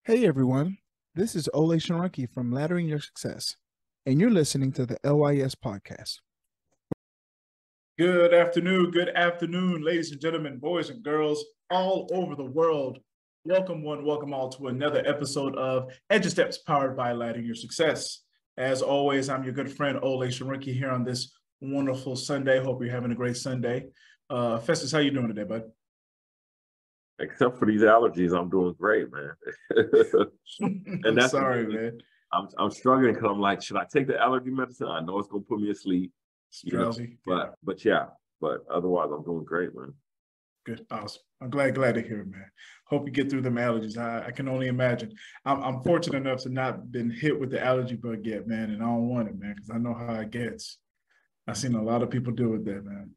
Hey everyone, this is LYS from Laddering Your Success, and you're listening to the LYS Podcast. Good afternoon, ladies and gentlemen, boys and girls all over the world. Welcome all to another episode of Edu Steps powered by Laddering Your Success. As always, I'm your good friend LYS here on this wonderful Sunday. Hope you're having a great Sunday. Festus, how you doing today, bud? Except for these allergies, I'm doing great, man. And that's sorry, man. I'm struggling because I'm like, should I take the allergy medicine? I know it's gonna put me asleep. Drowsy. But otherwise I'm doing great, man. Good, awesome. I'm glad to hear it, man. Hope you get through them allergies. I can only imagine. I'm fortunate enough to not been hit with the allergy bug yet, man, and I don't want it, man, because I know how it gets. I've seen a lot of people deal with that, man.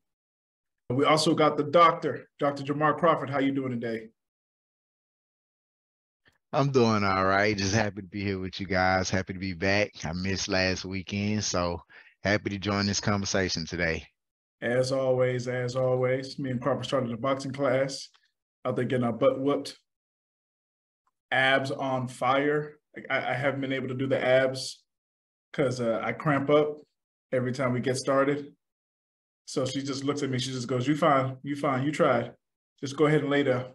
We also got the doctor, Dr. Jamar Crawford. How you doing today? I'm doing all right. Just happy to be here with you guys. Happy to be back. I missed last weekend, so happy to join this conversation today. As always, me and Crawford started a boxing class. Out there getting our butt whooped. Abs on fire. I haven't been able to do the abs because I cramp up every time we get started. So she just looks at me. She just goes, you fine. You tried. Just go ahead and lay down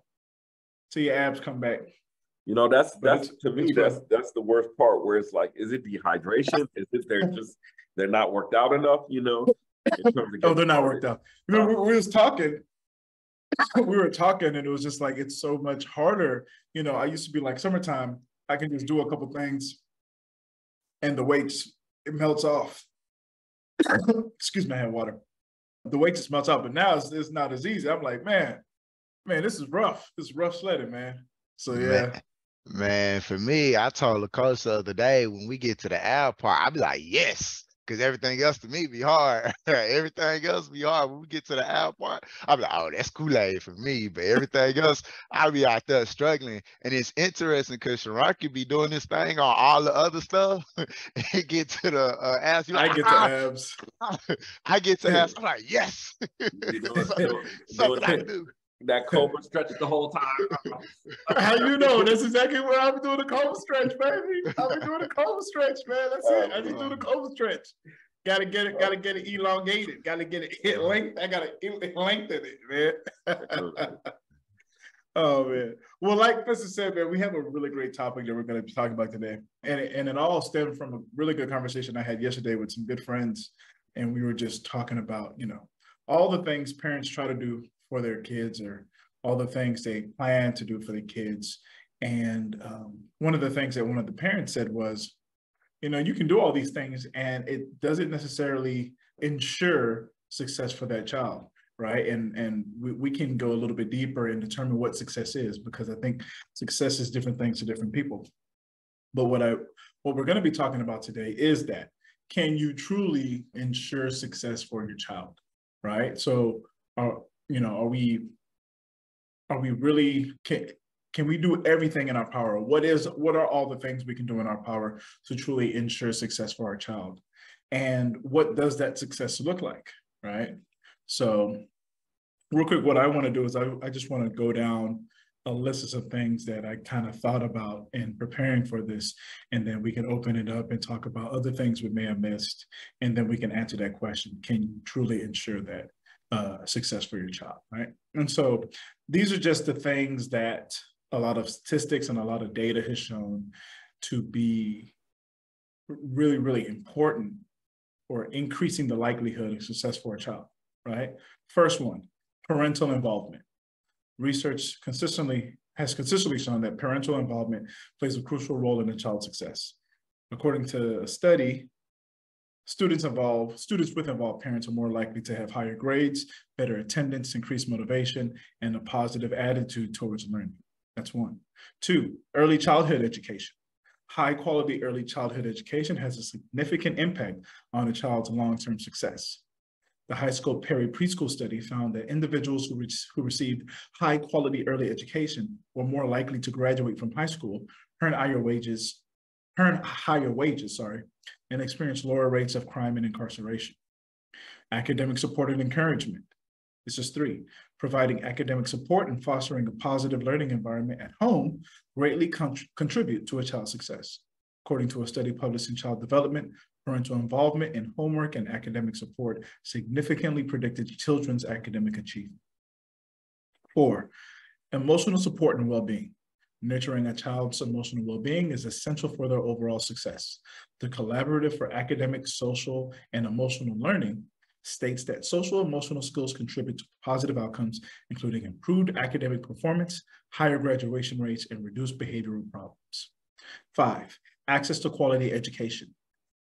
till your abs come back. You know, that's to me, that's the worst part, where it's like, is it dehydration? Is it they're not worked out enough, you know? Oh, they're not worked out. You know, we was talking. We were talking, and it was just like, it's so much harder. You know, I used to be like, summertime, I can just do a couple things and the weights, it melts off. Excuse me, I had water. The weight just melts out, but now it's not as easy. I'm like, man, this is rough. This is rough sledding, man. So yeah. Man, for me, I told the coach the other day, when we get to the ab part, I'll be like, yes, because everything else to me be hard. Everything else be hard. When we get to the ab part, I'll be like, oh, that's Kool-Aid for me. But everything else, I'll be out there struggling. And it's interesting because Sharaki be doing this thing on all the other stuff. And get to the abs. Like, I get to abs. I get to abs. I'm like, yes. You know, something I can do. That cobra stretch the whole time. How you know? That's exactly what I've been doing, the cobra stretch, baby. I've been doing the cobra stretch, man. That's it. I just do the cobra stretch. Gotta get it elongated. Gotta get it length. I gotta lengthen it, man. Oh man. Well, like Mr. said, man, we have a really great topic that we're going to be talking about today. And it all stemmed from a really good conversation I had yesterday with some good friends. And we were just talking about, you know, all the things parents try to do for their kids, or all the things they plan to do for their kids. And one of the things that one of the parents said was, you know, you can do all these things and it doesn't necessarily ensure success for that child, right? And we can go a little bit deeper and determine what success is, because I think success is different things to different people. But what we're going to be talking about today is that, can you truly ensure success for your child, right? So, you know, are we really, can we do everything in our power? What are all the things we can do in our power to truly ensure success for our child? And what does that success look like, right? So real quick, what I want to do is I just want to go down a list of some things that I kind of thought about in preparing for this, and then we can open it up and talk about other things we may have missed, and then we can answer that question: can you truly ensure that success for your child, right? And so these are just the things that a lot of statistics and a lot of data has shown to be really, really important for increasing the likelihood of success for a child, right? First one, parental involvement. Research has consistently shown that parental involvement plays a crucial role in a child's success. According to a study, students with involved parents are more likely to have higher grades, better attendance, increased motivation, and a positive attitude towards learning. That's one. Two, early childhood education. High quality early childhood education has a significant impact on a child's long-term success. The high school Perry preschool study found that individuals who received high quality early education were more likely to graduate from high school, earn higher wages, and experience lower rates of crime and incarceration. Academic support and encouragement. This is 3. Providing academic support and fostering a positive learning environment at home greatly contribute to a child's success. According to a study published in Child Development, parental involvement in homework and academic support significantly predicted children's academic achievement. 4. Emotional support and well-being. Nurturing a child's emotional well-being is essential for their overall success. The Collaborative for Academic, Social, and Emotional Learning states that social emotional skills contribute to positive outcomes, including improved academic performance, higher graduation rates, and reduced behavioral problems. 5. Access to quality education.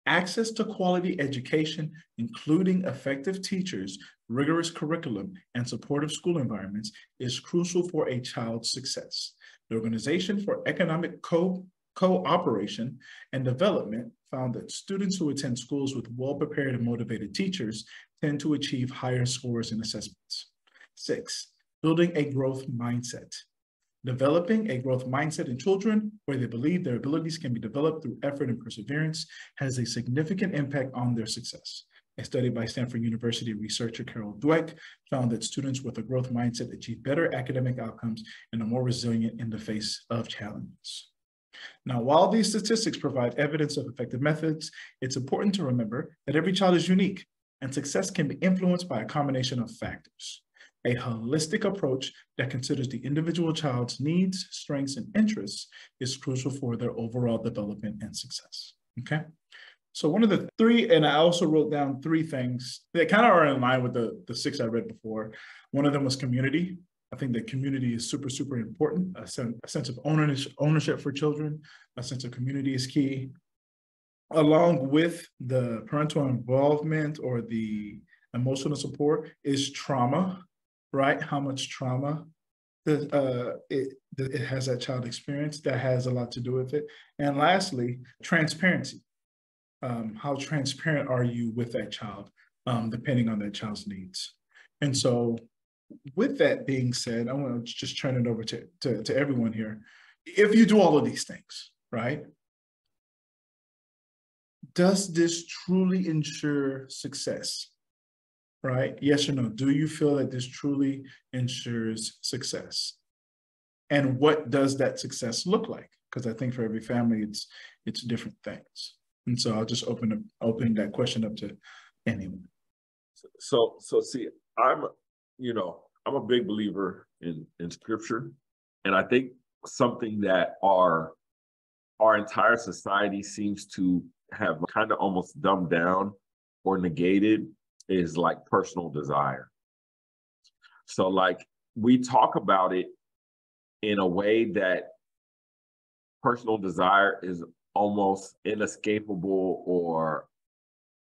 Access to quality education, including effective teachers, rigorous curriculum, and supportive school environments, is crucial for a child's success. The Organization for Economic Cooperation and Development found that students who attend schools with well-prepared and motivated teachers tend to achieve higher scores in assessments. 6. Building a growth mindset. Developing a growth mindset in children where they believe their abilities can be developed through effort and perseverance has a significant impact on their success. A study by Stanford University researcher Carol Dweck found that students with a growth mindset achieve better academic outcomes and are more resilient in the face of challenges. Now, while these statistics provide evidence of effective methods, it's important to remember that every child is unique and success can be influenced by a combination of factors. A holistic approach that considers the individual child's needs, strengths, and interests is crucial for their overall development and success, okay? So one of the 3, and I also wrote down 3 things that kind of are in line with the 6 I read before. One of them was community. I think that community is super, super important. A sense of ownership for children, a sense of community is key. Along with the parental involvement or the emotional support is trauma, right? How much trauma it has that child experience, that has a lot to do with it. And lastly, transparency. How transparent are you with that child, depending on that child's needs? And so with that being said, I want to just turn it over to everyone here. If you do all of these things, right? Does this truly ensure success? Right? Yes or no? Do you feel that this truly ensures success? And what does that success look like? Because I think for every family, it's different things. And so I'll just open that question up to anyone. So see, I'm a big believer in scripture. And I think something that our entire society seems to have kind of almost dumbed down or negated is like personal desire. So like we talk about it in a way that personal desire is almost inescapable or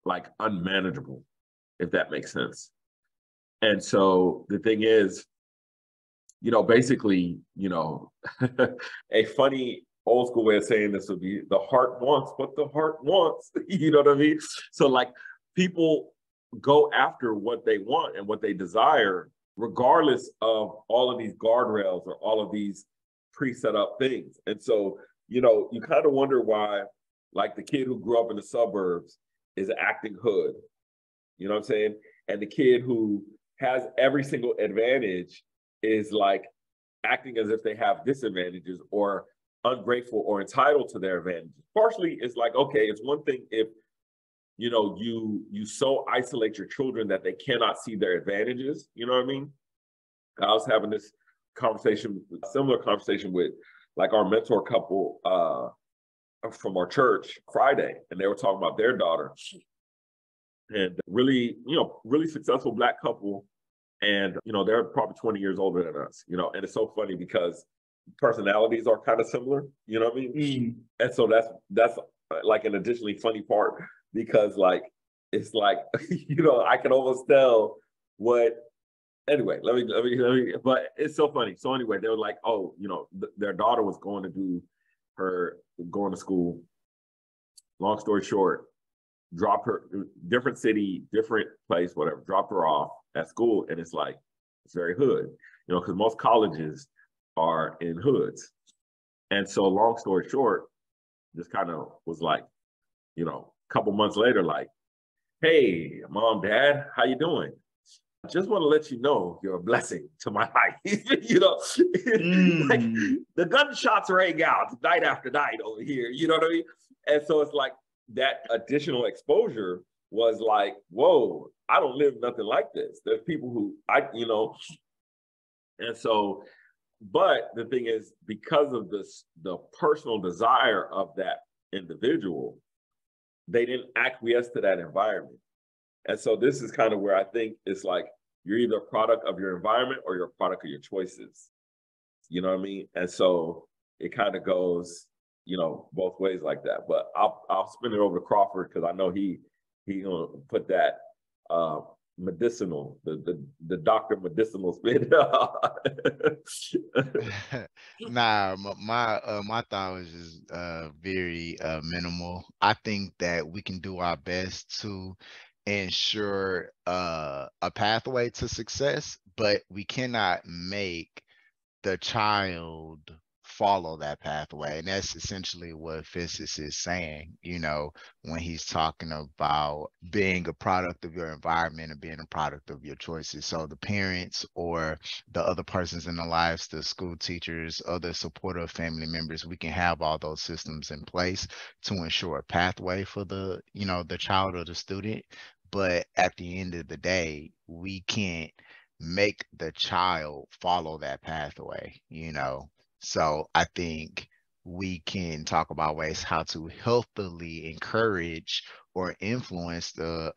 like unmanageable, if that makes sense. And so the thing is, basically, a funny old school way of saying this would be the heart wants what the heart wants. You know what I mean? So like people go after what they want and what they desire, regardless of all of these guardrails or all of these pre-set up things. And so, you kind of wonder why, like the kid who grew up in the suburbs is acting hood, you know what I'm saying? And the kid who has every single advantage is like acting as if they have disadvantages or ungrateful or entitled to their advantages. Partially, it's like, okay, it's one thing if, you so isolate your children that they cannot see their advantages, you know what I mean? I was having this similar conversation with like our mentor couple from our church Friday, and they were talking about their daughter. And really successful Black couple. And, they're probably 20 years older than us, and it's so funny because personalities are kind of similar, you know what I mean? Mm. And so that's like an additionally funny part because like, it's like, I can almost tell anyway, let me, but it's so funny. So anyway, they were like, oh, their daughter was going to school. Long story short, drop her, different city, different place, whatever, drop her off at school. And it's like, it's very hood, because most colleges are in hoods. And so long story short, just kind of was like, a couple months later, like, hey, mom, dad, how you doing? just want to let you know you're a blessing to my life. Like the gunshots rang out night after night over here. You know what I mean? And so it's like that additional exposure was like, whoa, I don't live nothing like this. There's people who and so, but the thing is, because of the personal desire of that individual, they didn't acquiesce to that environment. And so this is kind of where I think it's like, you're either a product of your environment or you're a product of your choices. You know what I mean? And so it kind of goes, both ways like that. But I'll spin it over to Crawford, because I know he gonna put that medicinal, the doctor medicinal spin. Nah, my thought was just very minimal. I think that we can do our best to ensure a pathway to success, but we cannot make the child follow that pathway. And that's essentially what Physis is saying, when he's talking about being a product of your environment and being a product of your choices. So the parents or the other persons in the lives, the school teachers, other supportive family members, we can have all those systems in place to ensure a pathway for the child or the student. But at the end of the day, we can't make the child follow that pathway, So I think we can talk about ways how to healthily encourage or influence our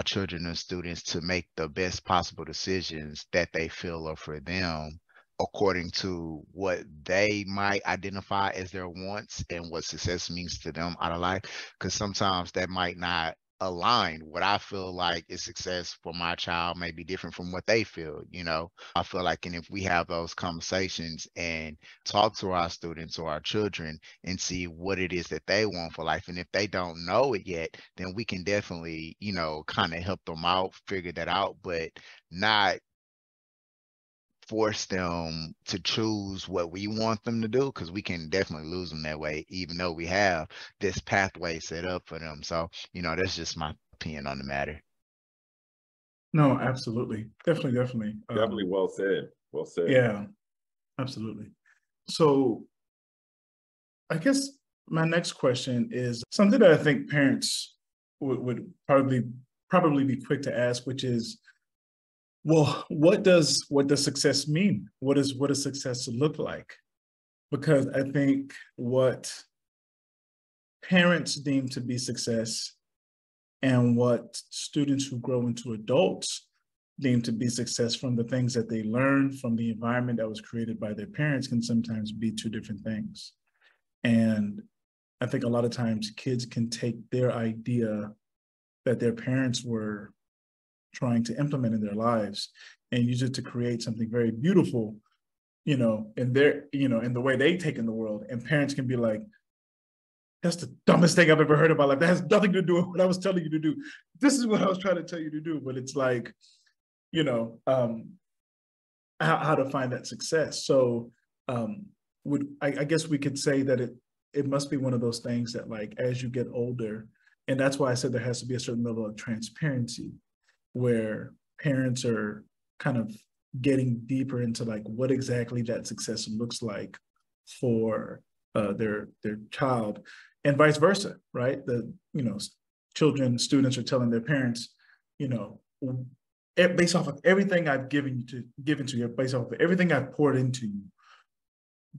children and students to make the best possible decisions that they feel are for them, according to what they might identify as their wants and what success means to them out of life. Because sometimes that might not align. What I feel like is success for my child may be different from what they feel. I feel like, and if we have those conversations and talk to our students or our children and see what it is that they want for life, and if they don't know it yet, then we can definitely kind of help them out, figure that out, but not force them to choose what we want them to do, because we can definitely lose them that way, even though we have this pathway set up for them. So, that's just my opinion on the matter. No, absolutely. Definitely. Definitely well said. Well said. Yeah, absolutely. So I guess my next question is something that I think parents would probably be quick to ask, which is, well, what does success mean? What does success look like? Because I think what parents deem to be success and what students who grow into adults deem to be success from the things that they learn from the environment that was created by their parents can sometimes be two different things. And I think a lot of times kids can take their idea that their parents were trying to implement in their lives and use it to create something very beautiful, in their, in the way they take in the world. And parents can be like, that's the dumbest thing I've ever heard about life. That has nothing to do with what I was telling you to do. This is what I was trying to tell you to do. But it's like, how to find that success. So I guess we could say that it must be one of those things that, like, as you get older, and that's why I said there has to be a certain level of transparency, where parents are kind of getting deeper into like what exactly that success looks like for their child, and vice versa, right? Students are telling their parents, based off of everything I've given to you, based off of everything I've poured into you,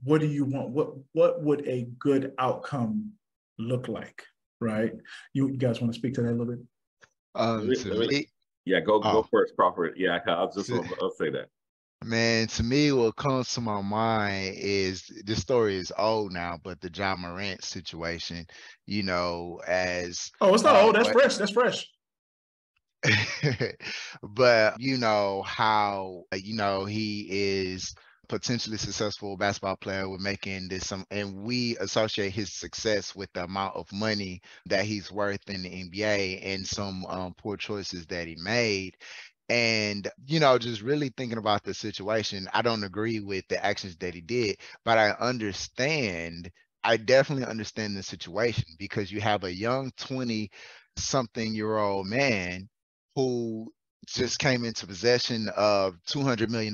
what do you want? What would a good outcome look like, right? You guys want to speak to that a little bit? Yeah, go first, Crawford. Yeah, I'll say that. Man, to me, what comes to my mind is, this story is old now, but the John Morant situation, as it's not old. That's fresh. That's fresh. But how he is potentially successful basketball player with making and we associate his success with the amount of money that he's worth in the NBA and some poor choices that he made. And, just really thinking about the situation, I don't agree with the actions that he did, but I definitely understand the situation, because you have a young 20-something-year-old man who just came into possession of $200 million,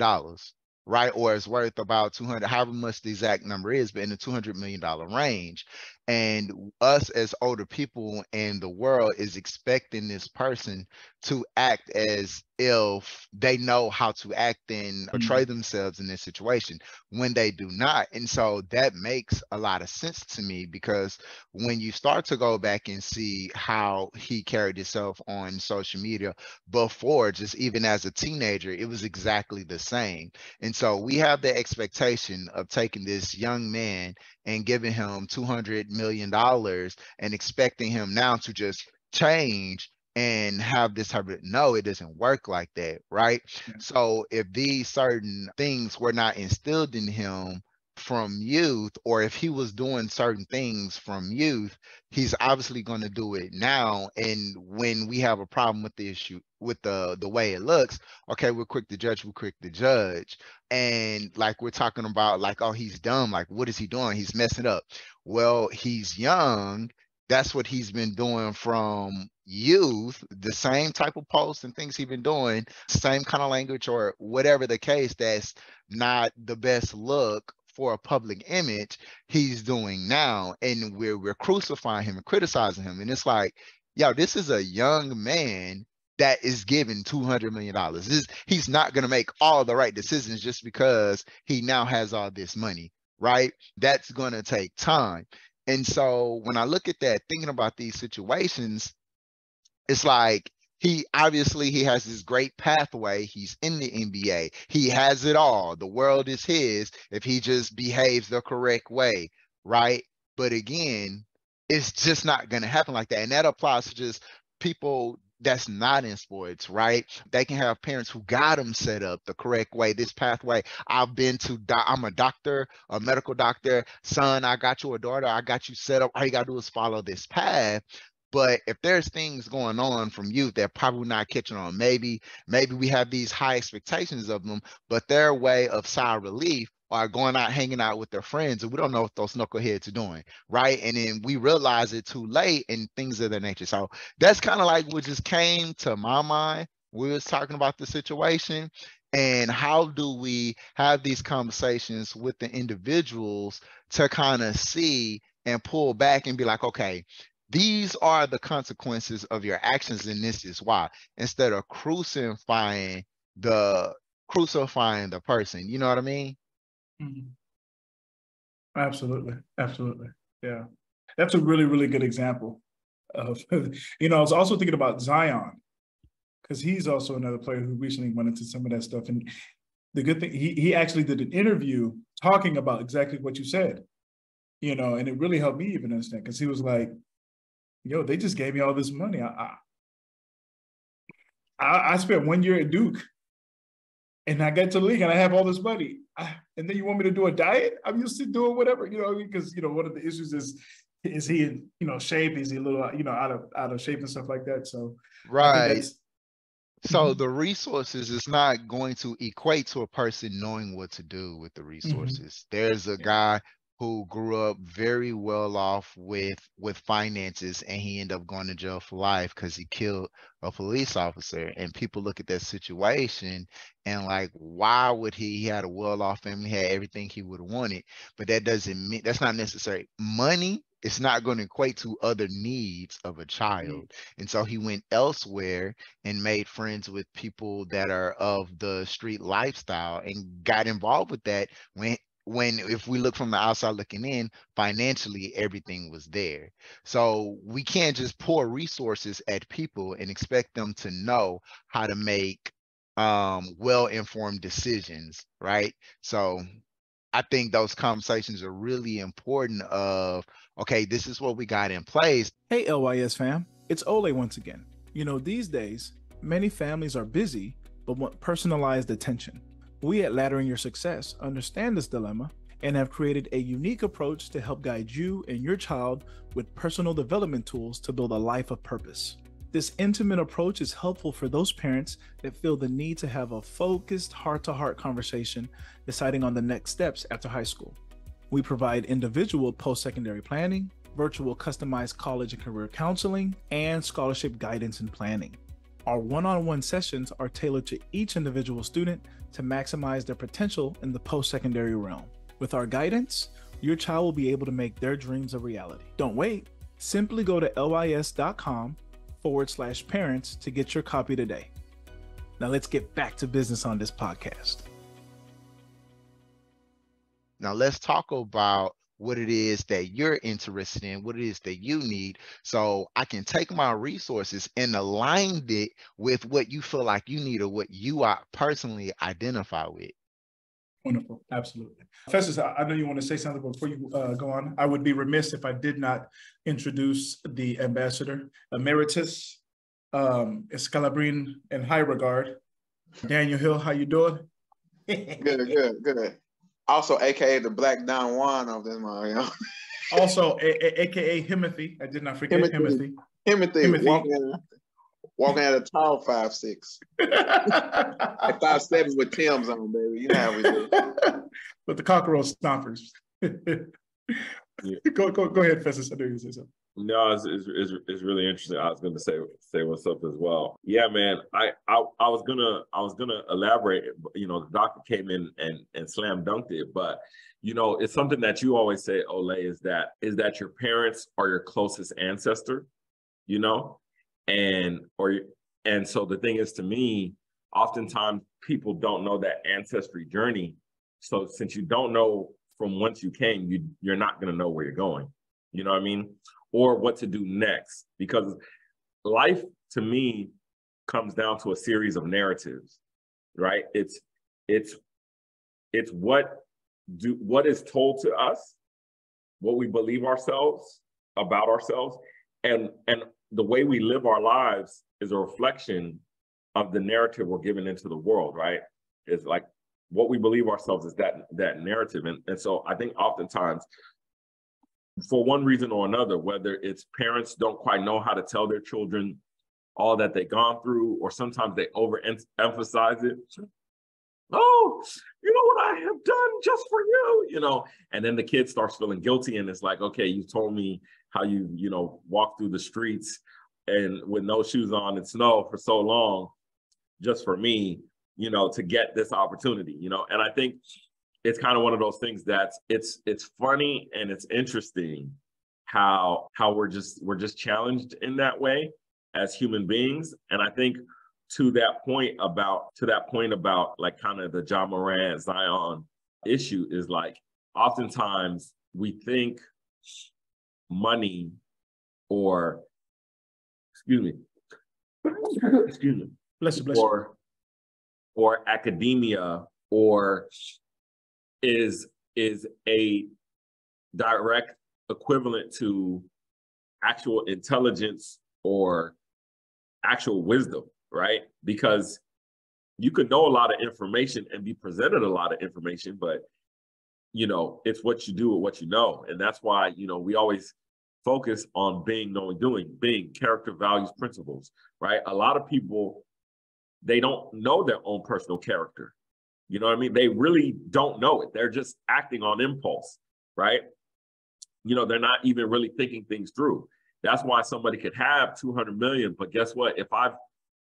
right? Or is worth about 200, however much the exact number is, but in the $200 million range. And us as older people in the world is expecting this person to act as if they know how to act and portray themselves in this situation when they do not. And so that makes a lot of sense to me, because when you start to go back and see how he carried himself on social media before, just even as a teenager, it was exactly the same. And so we have the expectation of taking this young man and giving him $200 million and expecting him now to just change and have this type of, no, it doesn't work like that, right? Yeah. So if these certain things were not instilled in him from youth, or if he was doing certain things from youth, he's obviously going to do it now. And when we have a problem with the issue, with the way it looks, okay, we're quick to judge. And like we're talking about, like, oh, he's dumb, like, what is he doing? He's messing up. Well, he's young. That's what he's been doing from youth, the same type of posts and things he's been doing, same kind of language or whatever the case, that's not the best look for a public image, he's doing now. And we're crucifying him and criticizing him. And it's like, yo, this is a young man that is given $200 million. He's not going to make all the right decisions just because he now has all this money, right? That's going to take time. And so when I look at that, thinking about these situations, it's like, he has this great pathway. He's in the NBA. He has it all. The world is his if he just behaves the correct way, right? But again, it's just not going to happen like that. And that applies to just people that's not in sports, right? They can have parents who got them set up the correct way, this pathway. I'm a doctor, a medical doctor. Son, I got you, a daughter, I got you set up. All you got to do is follow this path. But if there's things going on from youth that probably not catching on, maybe we have these high expectations of them, but their way of side relief are going out, hanging out with their friends, and we don't know what those knuckleheads are doing, right? And then we realize it too late and things of that nature. So that's kind of like what just came to my mind. We was talking about the situation, and how do we have these conversations with the individuals to kind of see and pull back and be like, okay, these are the consequences of your actions, and this is why, instead of crucifying the person. You know what I mean? Mm-hmm. Absolutely. Yeah. That's a really, really good example of, I was also thinking about Zion, because he's also another player who recently went into some of that stuff. And the good thing, he actually did an interview talking about exactly what you said, and it really helped me even understand, because he was like, yo, they just gave me all this money. I spent 1 year at Duke, and I get to the league, and I have all this money. And then you want me to do a diet? I'm used to doing whatever, because one of the issues is he in shape? Is he a little out of shape and stuff like that? So right. So the resources is not going to equate to a person knowing what to do with the resources. There's a guy who grew up very well off with finances, and he ended up going to jail for life because he killed a police officer. And people look at that situation and like, why would he had a well-off family, had everything he would have wanted, but that doesn't mean, that's not necessary. Money, it's not going to equate to other needs of a child. And so he went elsewhere and made friends with people that are of the street lifestyle and got involved with that when if we look from the outside looking in, financially, everything was there. So we can't just pour resources at people and expect them to know how to make well-informed decisions, right? So I think those conversations are really important of, okay, this is what we got in place. Hey, LYS fam, it's Ole once again. These days, many families are busy, but want personalized attention. We at Laddering Your Success understand this dilemma and have created a unique approach to help guide you and your child with personal development tools to build a life of purpose. This intimate approach is helpful for those parents that feel the need to have a focused heart-to-heart conversation deciding on the next steps after high school. We provide individual post-secondary planning, virtual customized college and career counseling, and scholarship guidance and planning. Our one-on-one sessions are tailored to each individual student to maximize their potential in the post-secondary realm. With our guidance, your child will be able to make their dreams a reality. Don't wait. Simply go to lys.com/parents to get your copy today. Now let's get back to business on this podcast. Now let's talk about what it is that you're interested in, what it is that you need, so I can take my resources and align it with what you feel like you need or what you are personally identify with. Wonderful. Absolutely. Festus, I know you want to say something before you go on. I would be remiss if I did not introduce the ambassador emeritus, Escalabrin in high regard. Daniel Hill, how you doing? Good. Also, AKA the Black Don Juan of this man. Also, AKA Himothy. I did not forget Himothy. Walking at a tall 5'6". At 5'7" with Tim's on, baby. You know how we do. With the cockroach stompers. Yeah. Go ahead, Festus. I know you say something. No, it's really interesting. I was going to say what's up as well. Yeah, man. I was gonna elaborate. You know, the doctor came in and slam dunked it, but you know, it's something that you always say, Ole, is that your parents are your closest ancestor. You know, and so the thing is, to me, oftentimes people don't know that ancestry journey. So since you don't know from whence you came, you're not going to know where you're going. You know what I mean? Or what to do next, because life to me comes down to a series of narratives, right? It's what is told to us, what we believe ourselves about ourselves, and the way we live our lives is a reflection of the narrative we're given into the world, right? It's like what we believe ourselves is that narrative. And so I think oftentimes, for one reason or another, whether it's parents don't quite know how to tell their children all that they've gone through, or sometimes they overemphasize it. Oh, you know what I have done just for you, you know, and then the kid starts feeling guilty, and it's like, okay, you told me how you walk through the streets and with no shoes on in snow for so long, just for me, you know, to get this opportunity, you know. And I think it's kind of one of those things that it's funny and it's interesting how we're just challenged in that way as human beings. And I think to that point about like kind of the John Morant Zion issue is like, oftentimes we think money or excuse me, bless you. Or academia is a direct equivalent to actual intelligence or actual wisdom, right? Because you could know a lot of information and be presented a lot of information, but you know, it's what you do with what you know. And that's why, you know, we always focus on being, knowing, doing, being, character, values, principles, right? A lot of people, they don't know their own personal character. You know what I mean? They really don't know it. They're just acting on impulse, right? You know, they're not even really thinking things through. That's why somebody could have 200 million, but guess what? If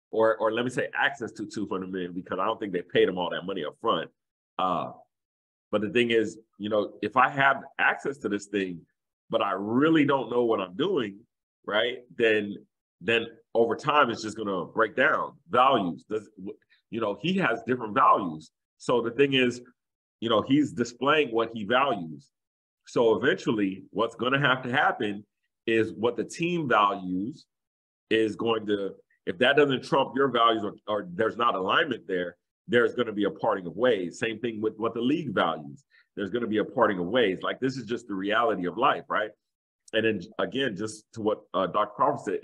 or let me say access to 200 million, because I don't think they paid them all that money up front. But the thing is, you know, if I have access to this thing, but I really don't know what I'm doing, right? Then over time, it's just going to break down. Values, you know, he has different values. So the thing is, you know, he's displaying what he values. So eventually what's going to happen is what the team values is going to, if that doesn't trump your values or there's not alignment there, there's going to be a parting of ways. Same thing with what the league values. There's going to be a parting of ways. Like, this is just the reality of life, right? And then again, just to what Dr. Crawford said,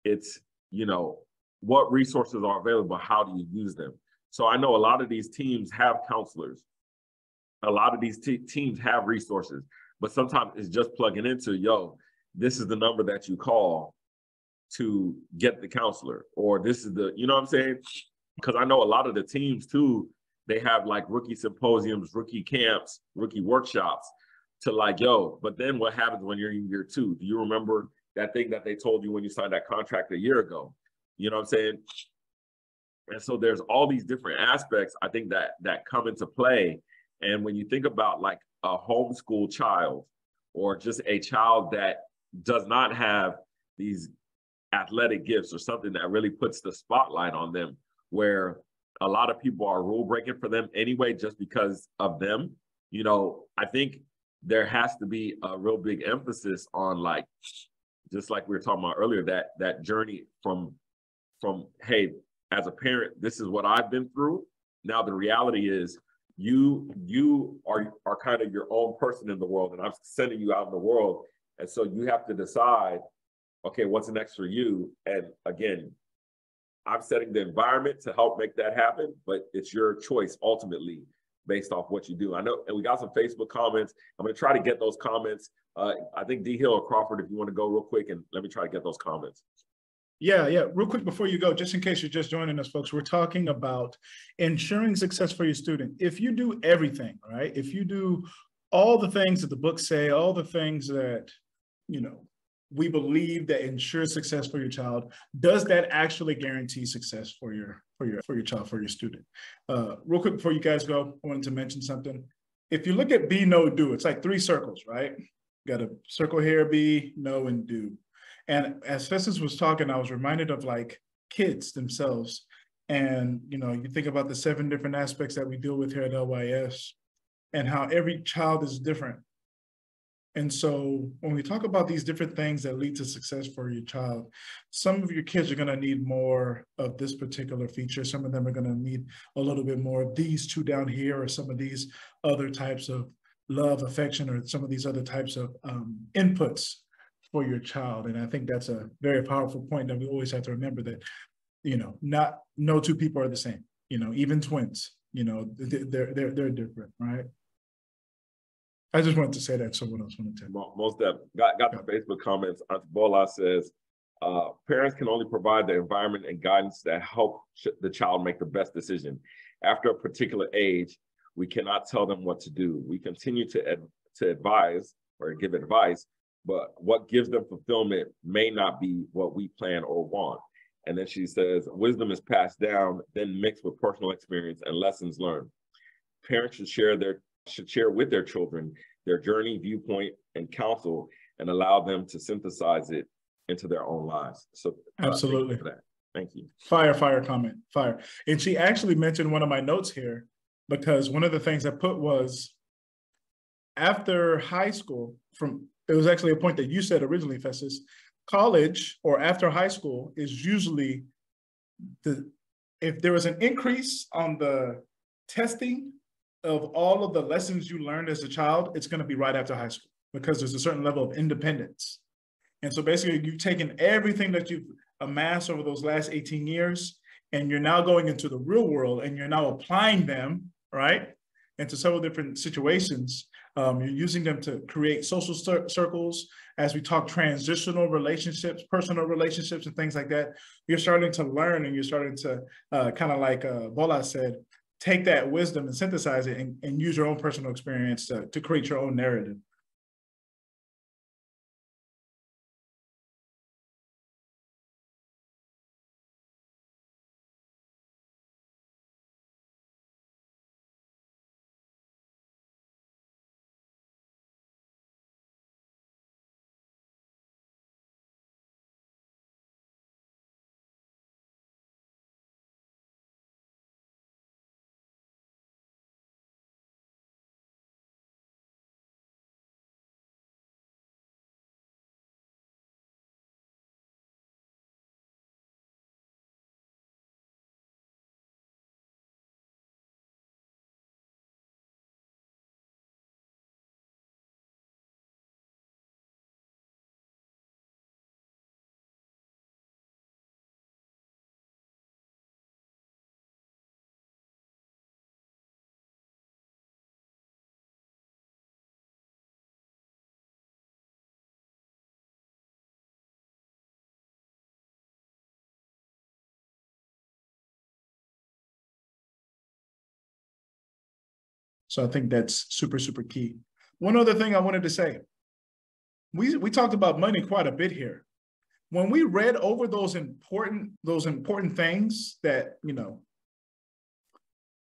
it's, you know, what resources are available, how do you use them? So I know a lot of these teams have counselors. A lot of these teams have resources, but sometimes it's just plugging into, yo, this is the number that you call to get the counselor, or this is the, you know what I'm saying? Because I know a lot of the teams too, they have like rookie symposiums, rookie camps, rookie workshops to like, yo, but then what happens when you're in year two? Do you remember that thing that they told you when you signed that contract a year ago? You know what I'm saying? And so there's all these different aspects, I think, that come into play. And when you think about like a homeschool child or just a child that does not have these athletic gifts or something that really puts the spotlight on them, where a lot of people are rule breaking for them anyway, just because of them, you know, I think there has to be a real big emphasis on, like, just like we were talking about earlier, that journey from, hey, as a parent, this is what I've been through. Now the reality is you are kind of your own person in the world, and I'm sending you out in the world. And so you have to decide, okay, what's next for you? And again, I'm setting the environment to help make that happen, but it's your choice ultimately based off what you do. I know, and we got some Facebook comments. I'm going to try to get those comments. I think D Hill or Crawford, if you want to go real quick, and let me try to get those comments. Yeah. Real quick before you go, just in case you're just joining us, folks, we're talking about ensuring success for your student. If you do everything, right? If you do all the things that the books say, all the things that, you know, we believe that ensure success for your child, does that actually guarantee success for your child, for your student? Real quick before you guys go, I wanted to mention something. If you look at be, know, do, it's like 3 circles, right? Got a circle here, be, know, and do. And as Festus was talking, I was reminded of like kids themselves. And, you know, you think about the 7 different aspects that we deal with here at LYS and how every child is different. And so when we talk about these different things that lead to success for your child, some of your kids are going to need more of this particular feature. Some of them are going to need a little bit more of these 2 down here, or some of these other types of love, affection, or some of these other types of inputs for your child. And I think that's a very powerful point that we always have to remember, that, you know, no 2 people are the same, you know, even twins, you know, they're different, right? I just wanted to say that someone else wanted to. Most of got the Facebook comments. Bola says, parents can only provide the environment and guidance that help the child make the best decision. After a particular age, we cannot tell them what to do. We continue to advise or give advice, but what gives them fulfillment may not be what we plan or want. And then she says, wisdom is passed down, then mixed with personal experience and lessons learned. Parents should share with their children their journey, viewpoint, and counsel, and allow them to synthesize it into their own lives. So absolutely. Thank you for that. Thank you. Fire comment, fire. And she actually mentioned one of my notes here, because one of the things I put was, after high school, it was actually a point that you said originally, Festus, college or after high school is usually if there was an increase on the testing of all of the lessons you learned as a child, it's going to be right after high school, because there's a certain level of independence. And so basically you've taken everything that you've amassed over those last 18 years, and you're now going into the real world, and you're now applying them, right, into several different situations. You're using them to create social circles. As we talk transitional relationships, personal relationships, and things like that, you're starting to learn, and you're starting to kind of like Bola said, take that wisdom and synthesize it and use your own personal experience to create your own narrative. So I think that's super, super key. One other thing I wanted to say, we talked about money quite a bit here, when we read over those important things that, you know,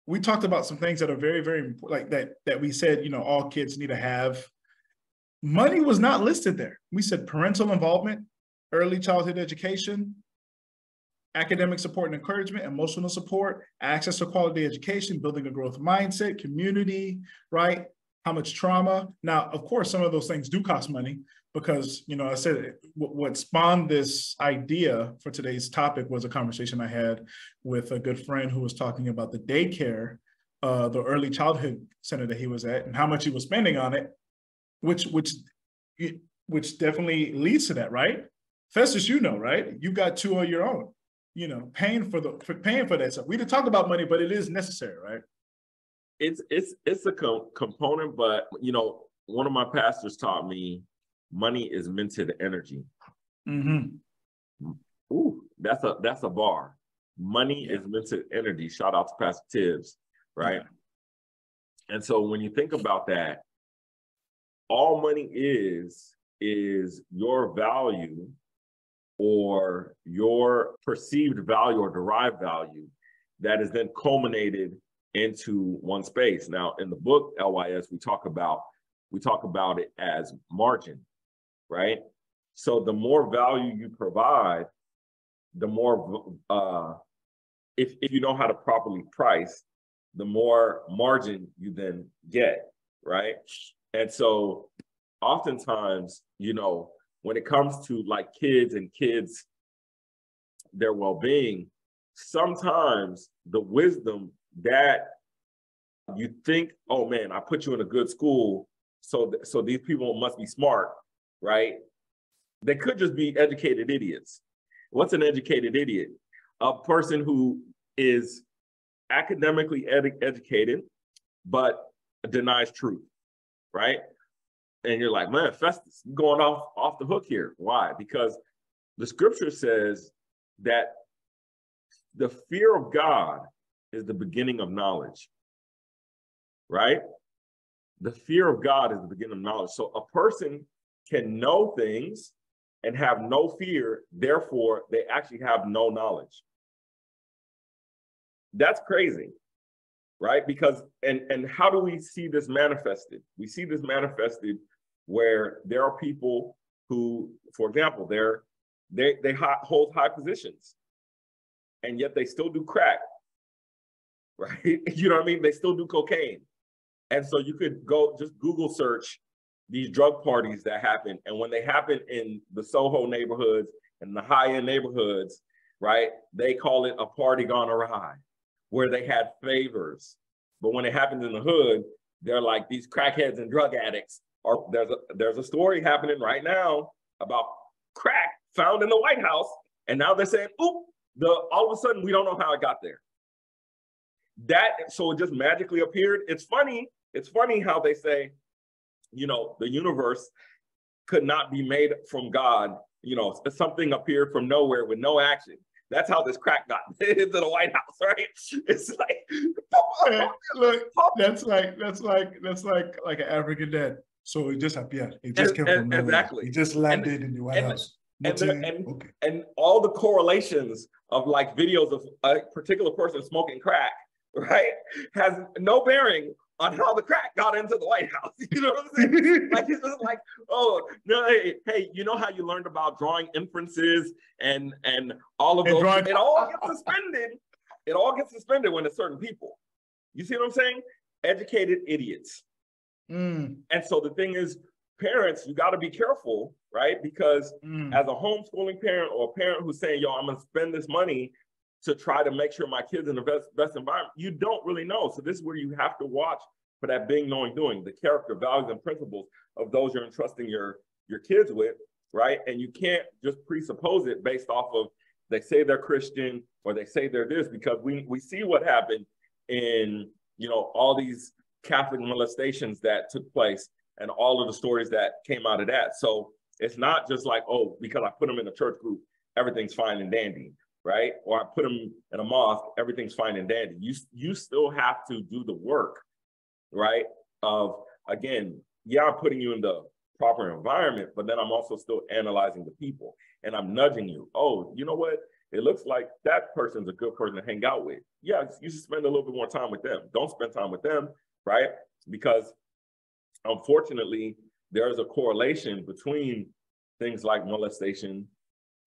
we talked about some things that are very, very important, like that we said, you know, all kids need to have. Money was not listed there. We said parental involvement, early childhood education, academic support and encouragement, emotional support, access to quality education, building a growth mindset, community, right? How much trauma. Now, of course, some of those things do cost money because, you know, I said what spawned this idea for today's topic was a conversation I had with a good friend who was talking about the daycare, the early childhood center that he was at and how much he was spending on it, which definitely leads to that, right? Festus, you know, right? You got 2 of your own, you know, paying for that stuff. We didn't talk about money, but it is necessary, right? It's a component, but you know, one of my pastors taught me money is minted energy. Mm-hmm. Ooh, that's a bar. Money is minted energy. Shout out to Pastor Tibbs, right? Yeah. And so when you think about that, all money is your value or your perceived value or derived value that is then culminated into one space. Now, in the book LYS, we talk about it as margin, right? So the more value you provide, the more if you know how to properly price, the more margin you then get, right? And so oftentimes, you know, when it comes to like kids, their well-being, sometimes the wisdom that you think, oh man, I put you in a good school, so these people must be smart, right? They could just be educated idiots. What's an educated idiot? A person who is academically educated, but denies truth, right? And you're like, man, Festus, you're going off the hook here. Why? Because the scripture says that the fear of God is the beginning of knowledge, right? The fear of God is the beginning of knowledge. So a person can know things and have no fear, therefore they actually have no knowledge. That's crazy, right? Because, and how do we see this manifested? We see this manifested where there are people who, for example, they hold high positions, and yet they still do crack, right? You know what I mean? They still do cocaine. And so you could go just Google search these drug parties that happen. And when they happen in the Soho neighborhoods and the high-end neighborhoods, right, they call it a party gone awry, where they had favors. But when it happens in the hood, they're like these crackheads and drug addicts. Or there's a story happening right now about crack found in the White House. And now they're saying, oop, all of a sudden, we don't know how it got there. So it just magically appeared. It's funny how they say, you know, the universe could not be made from God. You know, something appeared from nowhere with no action. That's how this crack got into the White House, right? It's like, look, that's like an African dad. So it just appeared. It just came from nowhere. Exactly. It just landed in the White House. And all the correlations of like videos of a particular person smoking crack, right, has no bearing on how the crack got into the White House. You know what I'm saying? Like, it's just like, oh, no, hey, you know how you learned about drawing inferences and all of those? It all gets suspended. It all gets suspended when it's certain people. You see what I'm saying? Educated idiots. And so the thing is, parents, you got to be careful, right? Because as a homeschooling parent or a parent who's saying, yo, I'm going to spend this money to try to make sure my kids in the best environment, you don't really know. So this is where you have to watch for that being, knowing, doing, the character, values, and principles of those you're entrusting your kids with, right? And you can't just presuppose it based off of they say they're Christian or they say they're this, because we see what happened in, you know, all these Catholic molestations that took place and all of the stories that came out of that. So it's not just like, oh, because I put them in a church group, everything's fine and dandy, right? Or I put them in a mosque, everything's fine and dandy. You still have to do the work, right? Of, again, yeah, I'm putting you in the proper environment, but then I'm also still analyzing the people and I'm nudging you. Oh, you know what? It looks like that person's a good person to hang out with. Yeah, you should spend a little bit more time with them. Don't spend time with them, right? Because unfortunately, there's a correlation between things like molestation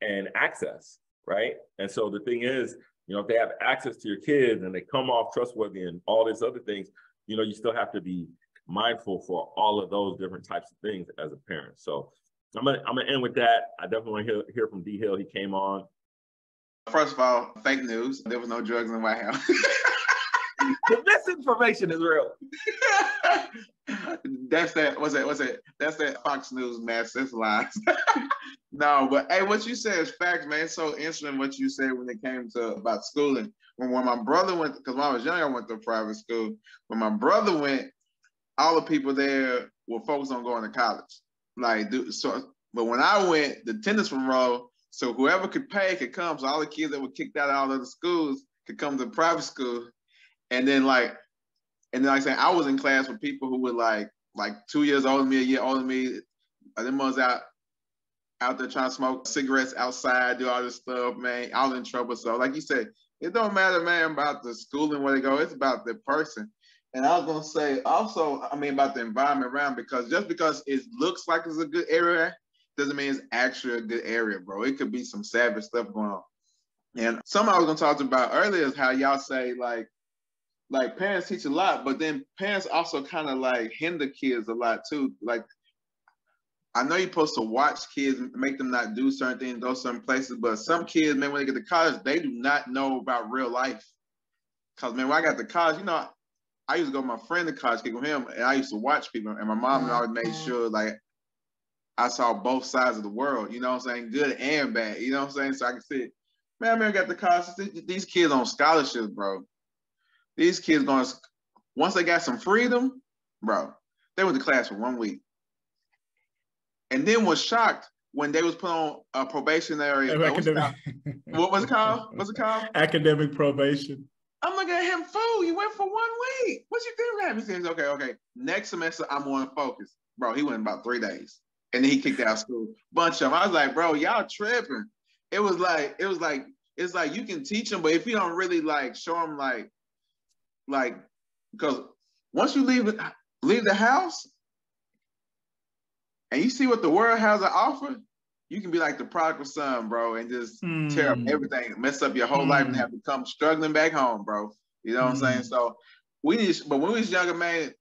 and access, right? And so the thing is, you know, if they have access to your kids and they come off trustworthy and all these other things, you know, you still have to be mindful for all of those different types of things as a parent. So I'm gonna end with that. I definitely want to hear from D Hill. He came on. First of all, fake news. There was no drugs in the White House. The misinformation is real. That's that. What's that? That's that Fox News mess. It's lies. No, but hey, what you said is facts, man. It's so interesting what you said when it came to about schooling. When my brother went, because when I was young, I went to a private school. When my brother went, all the people there were focused on going to college. But when I went, the attendance would roll, so whoever could pay could come. So all the kids that were kicked out of all other schools could come to private school. And then like I said, I was in class with people who were like 2 years older than me, a year older than me. Them ones out there trying to smoke cigarettes outside, do all this stuff, man. I was in trouble. So like you said, it don't matter, man, about the school and where they go. It's about the person. And I was going to say also, about the environment around, because just because it looks like it's a good area doesn't mean it's actually a good area, bro. It could be some savage stuff going on. And something I was going to talk about earlier is how y'all say, like parents teach a lot, but then parents also kind of like hinder kids a lot too. Like, I know you're supposed to watch kids, make them not do certain things, go certain places, but some kids, man, when they get to college, they do not know about real life. Because, man, when I got to college, you know, I used to go with my friend to college, kick with him, and I used to watch people, and my mom always made sure, like, I saw both sides of the world, you know what I'm saying, good and bad, you know what I'm saying, so I can see, man, I got to college, these kids on scholarships, bro. These kids once they got some freedom, bro, they went to class for 1 week. And then was shocked when they was put on a probationary. What was it called? What's it called? Academic probation. I'm looking at him, fool. You went for 1 week. What you doing? He says, okay. Next semester, I'm on focus. Bro, he went about 3 days. And then he kicked out of school. Bunch of them. I was like, bro, y'all tripping. It's like you can teach them, but if you don't really like show them like, because once you leave the house, and you see what the world has to offer, you can be like the prodigal son, bro, and just tear up everything, mess up your whole life, and have to come struggling back home, bro. You know what I'm saying? So but when we was younger, man,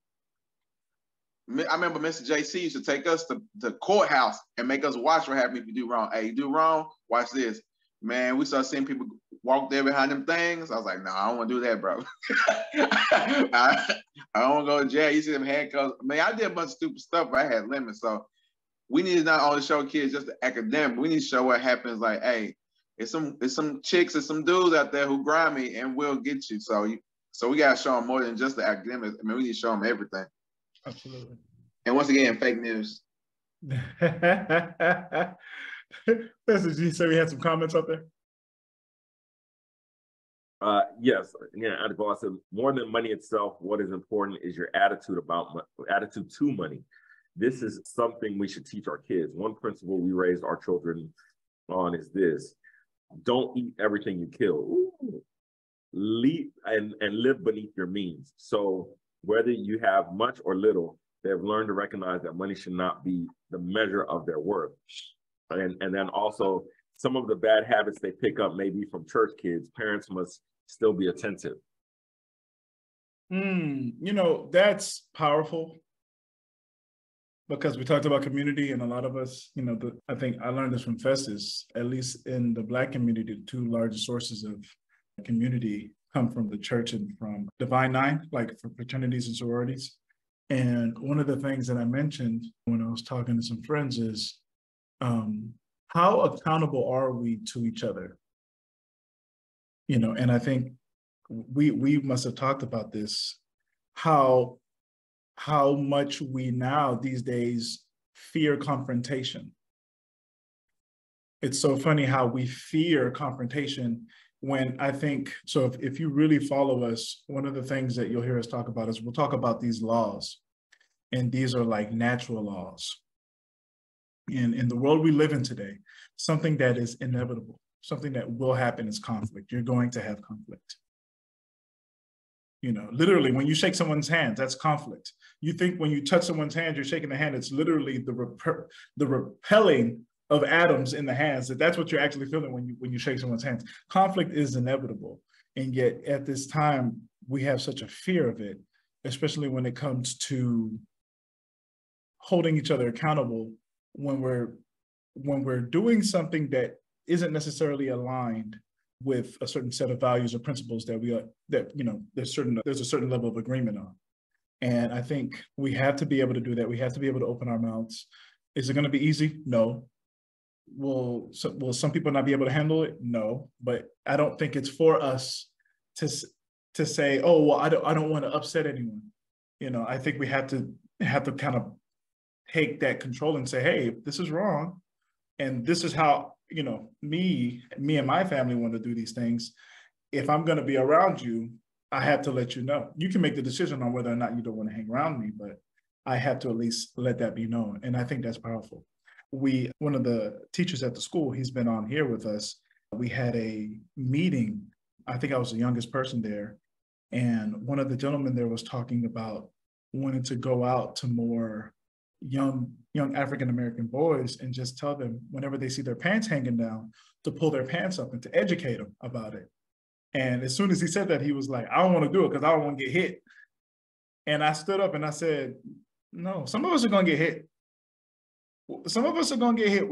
I remember Mr. JC used to take us to the courthouse and make us watch what happened if you do wrong. Hey, you do wrong, watch this. Man, we started seeing people walk there behind them things. I was like, no, I don't want to do that, bro. I don't want to go to jail. You see them handcuffs. Man, I did a bunch of stupid stuff, but I had limits. So we need to not only show kids just the academic, we need to show what happens. Like, hey, it's some chicks and some dudes out there who grimy and will get you. So we gotta show them more than just the academics. We need to show them everything. Absolutely. And once again, fake news. Listen, G, so we had some comments up there. Yes. Again, I said more than money itself. What is important is your attitude to money. This is something we should teach our kids. One principle we raised our children on is this: don't eat everything you kill. Ooh. Live beneath your means. So whether you have much or little, they've learned to recognize that money should not be the measure of their worth. And then also some of the bad habits they pick up maybe from church kids, parents must still be attentive. You know, that's powerful. Because we talked about community, and a lot of us, you know, I think I learned this from Festus, at least in the Black community, the two largest sources of community come from the church and from Divine Nine, like for fraternities and sororities. And one of the things that I mentioned when I was talking to some friends is, how accountable are we to each other? You know, and I think we must have talked about this, how much we now these days fear confrontation. It's so funny how we fear confrontation when I think, so if you really follow us, one of the things that you'll hear us talk about is we'll talk about these laws. And these are like natural laws. in the world we live in today, something that is inevitable, something that will happen is conflict. You're going to have conflict. You know, literally, when you shake someone's hand, that's conflict. You think when you touch someone's hand, you're shaking the hand. It's literally the repelling of atoms in the hands. That's what you're actually feeling when you shake someone's hands. Conflict is inevitable, and yet at this time we have such a fear of it, especially when it comes to holding each other accountable when we're doing something that isn't necessarily aligned with a certain set of values or principles that there's a certain level of agreement on. And I think we have to be able to do that. We have to be able to open our mouths. Is it going to be easy? No. Will some people not be able to handle it? No. But I don't think it's for us to say, oh, well, I don't want to upset anyone. You know, I think we have to kind of take that control and say, hey, this is wrong, and this is how, you know, me and my family want to do these things. If I'm going to be around you, I have to let you know. You can make the decision on whether or not you don't want to hang around me, but I have to at least let that be known. And I think that's powerful. One of the teachers at the school, he's been on here with us. We had a meeting. I think I was the youngest person there. And one of the gentlemen there was talking about wanting to go out to more young African-American boys and just tell them whenever they see their pants hanging down to pull their pants up and to educate them about it. And as soon as he said that, he was like, I don't want to do it because I don't want to get hit. And I stood up and I said, no, some of us are going to get hit. Some of us are going to get hit.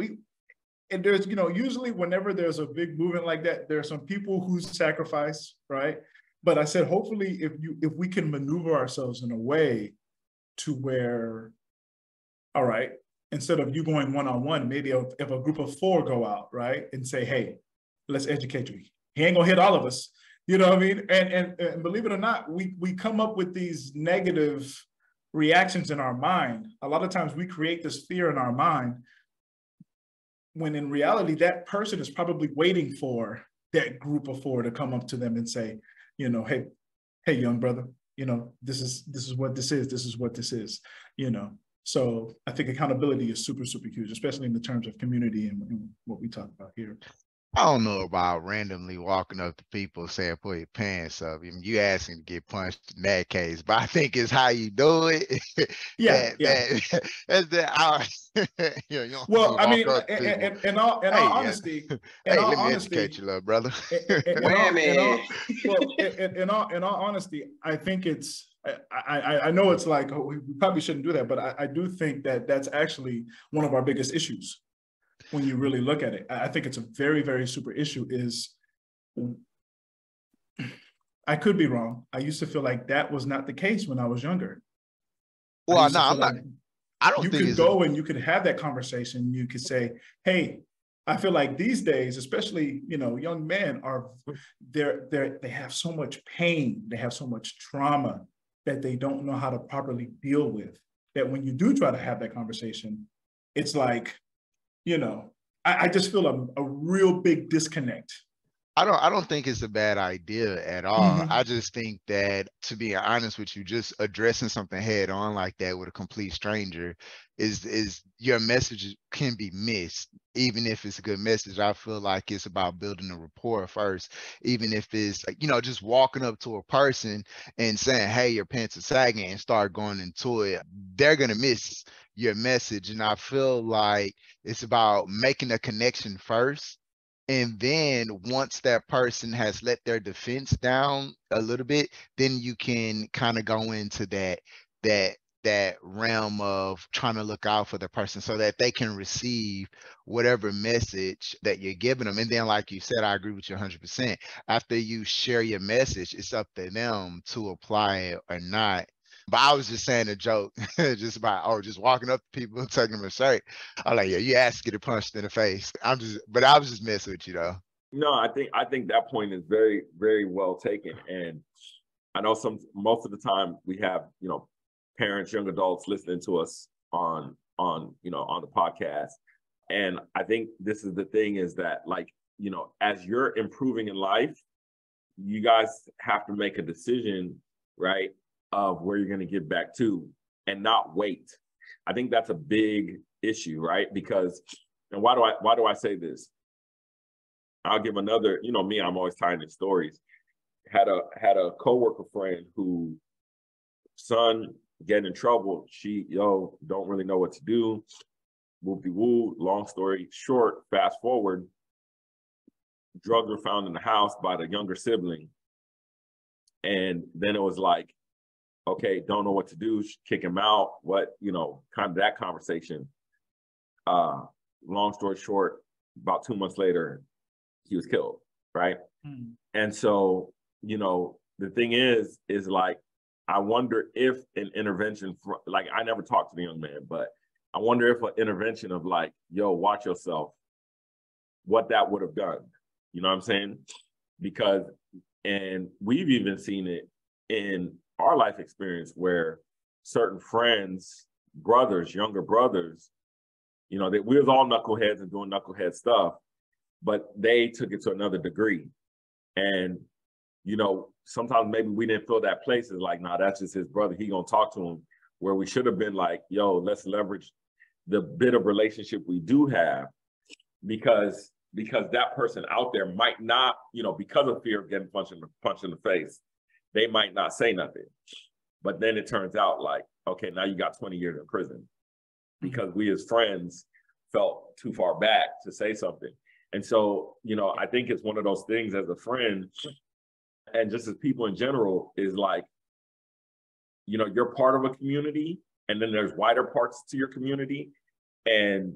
And there's, you know, usually whenever there's a big movement like that, there are some people who sacrifice, right? But I said, hopefully if we can maneuver ourselves in a way to where, all right, instead of you going one-on-one, maybe if a group of 4 go out, right, and say, hey, let's educate you. He ain't gonna hit all of us. You know what I mean? And believe it or not, we come up with these negative reactions in our mind. A lot of times we create this fear in our mind when in reality, that person is probably waiting for that group of 4 to come up to them and say, you know, hey, young brother, you know, this is what this is. This is what this is, you know. So I think accountability is super, super huge, especially in the terms of community and what we talk about here. I don't know about randomly walking up to people saying, pull your pants up. I mean, you asking to get punched in that case, but I think it's how you do it. Yeah. That's the you know, well, I mean, in all honesty, let me educate you, little brother. In all honesty, I think it's, I know it's like, oh, we probably shouldn't do that, but I do think that that's actually one of our biggest issues. When you really look at it, I think it's a very, very super issue. Is I could be wrong. I used to feel like that was not the case when I was younger. Well, no, I'm not. I don't think you could go and you could have that conversation. You could say, hey, I feel like these days, especially, you know, young men they have so much pain. They have so much trauma that they don't know how to properly deal with, that when you do try to have that conversation, it's like, you know, I just feel a real big disconnect. I don't think it's a bad idea at all. I just think that, to be honest with you, just addressing something head on like that with a complete stranger is your message can be missed. Even if it's a good message, I feel like it's about building a rapport first. Even if it's like, you know, just walking up to a person and saying, hey, your pants are sagging, and start going into it, they're gonna miss your message. And I feel like it's about making a connection first. And then once that person has let their defense down a little bit, then you can kind of go into that realm of trying to look out for the person so that they can receive whatever message that you're giving them. And then, like you said, I agree with you 100%. After you share your message, it's up to them to apply it or not. But I was just saying a joke, just about, just walking up to people and taking them a shirt. I'm like, yeah, you asked to get punched in the face. I was just messing with you though. No, I think that point is very, very well taken. And I know most of the time we have, you know, parents, young adults listening to us on the podcast. And I think this is the thing, is that, like, you know, as you're improving in life, you guys have to make a decision, right, of where you're going to get back to and not wait. I think that's a big issue, right? Because, and why do I say this? I'll give another, you know, me, I'm always tying in stories. Had a coworker friend who son getting in trouble. She, don't really know what to do. Whoop-de-woo. Long story short, fast forward, drugs were found in the house by the younger sibling. And then it was like, okay, don't know what to do, kick him out, kind of that conversation. Long story short, about 2 months later, he was killed, right? Mm. And so, the thing is like, I wonder if an intervention, like, I never talked to the young man, but I wonder if an intervention of like, watch yourself, what that would have done. You know what I'm saying? Because, and we've even seen it in our life experience where certain friends, brothers, younger brothers, that we was all knuckleheads and doing knucklehead stuff, but they took it to another degree. And, sometimes maybe we didn't feel that place is like, nah, that's just his brother. He gonna talk to him, where we should have been like, let's leverage the bit of relationship we do have, because that person out there might not, because of fear of getting punched in the face, they might not say nothing. But then it turns out like, okay, now you got 20 years in prison because we as friends felt too far back to say something. And so, I think it's one of those things as a friend and just as people in general is like, you're part of a community and then there's wider parts to your community. And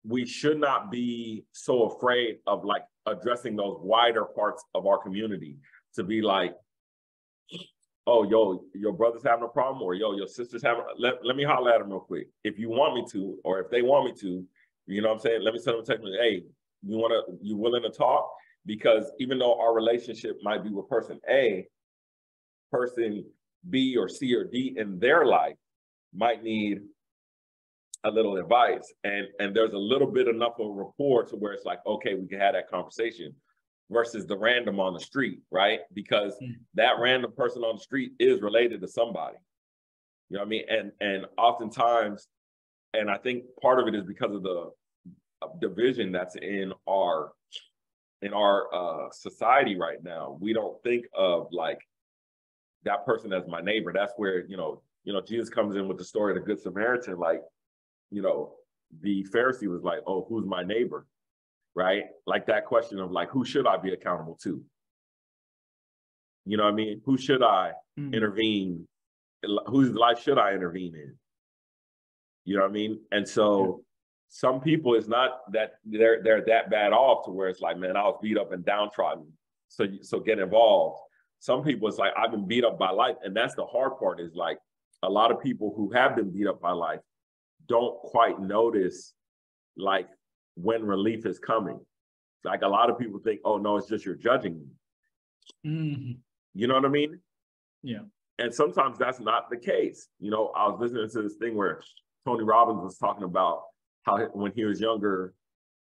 we should not be so afraid of like addressing those wider parts of our community to be like, oh, your brother's having a problem, or your sister's having, let me holler at them real quick. If you want me to, or if they want me to, you know what I'm saying? Let me send them a text, hey, you willing to talk? Because even though our relationship might be with person A, person B or C or D in their life might need a little advice. And there's a little bit enough of a rapport to where it's like, okay, we can have that conversation versus the random on the street, right? Because that random person on the street is related to somebody. You know what I mean? And oftentimes, and I think part of it is because of the division that's in our society right now. We don't think of like that person as my neighbor. That's where, Jesus comes in with the story of the Good Samaritan. Like, the Pharisee was like, oh, who's my neighbor? Right? Like that question of like, who should I be accountable to? You know what I mean? Who should I intervene? Whose life should I intervene in? You know what I mean? And so some people, it's not that they're that bad off to where it's like, man, I was beat up and downtrodden, so get involved. Some people, it's like, I've been beat up by life. And that's the hard part, is like a lot of people who have been beat up by life don't quite notice like when relief is coming. Like a lot of people think, oh no, it's just you're judging me. Mm-hmm. You know what I mean? Yeah. And sometimes that's not the case. I was listening to this thing where Tony Robbins was talking about how when he was younger,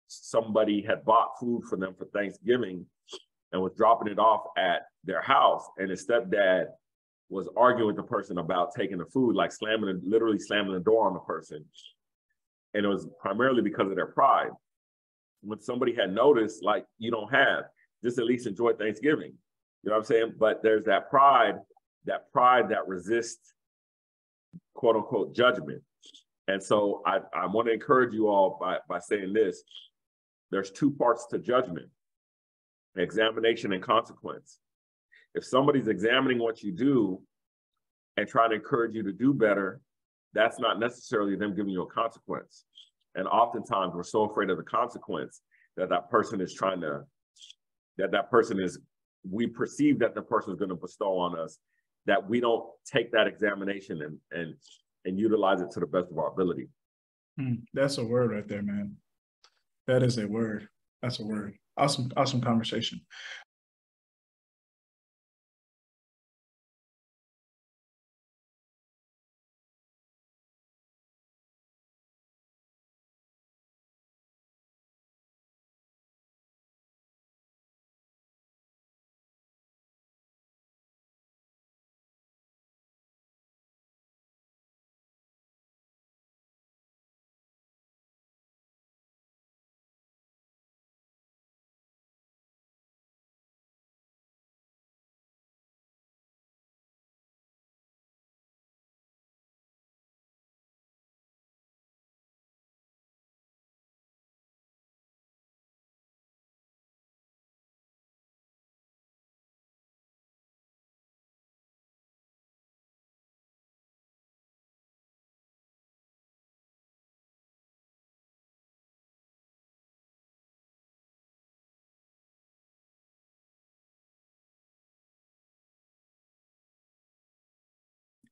somebody had bought food for them for Thanksgiving and was dropping it off at their house. And his stepdad was arguing with the person about taking the food, like literally slamming the door on the person. And it was primarily because of their pride. When somebody had noticed, like, you don't have, just at least enjoy Thanksgiving. You know what I'm saying? But there's that pride that resists, quote unquote, judgment. And so I want to encourage you all by saying this. There's two parts to judgment: examination and consequence. If somebody's examining what you do and trying to encourage you to do better, that's not necessarily them giving you a consequence. And oftentimes we're so afraid of the consequence that person is we perceive that the person is going to bestow on us, that we don't take that examination and utilize it to the best of our ability. That's a word right there, man. That is a word. That's a word. Awesome conversation.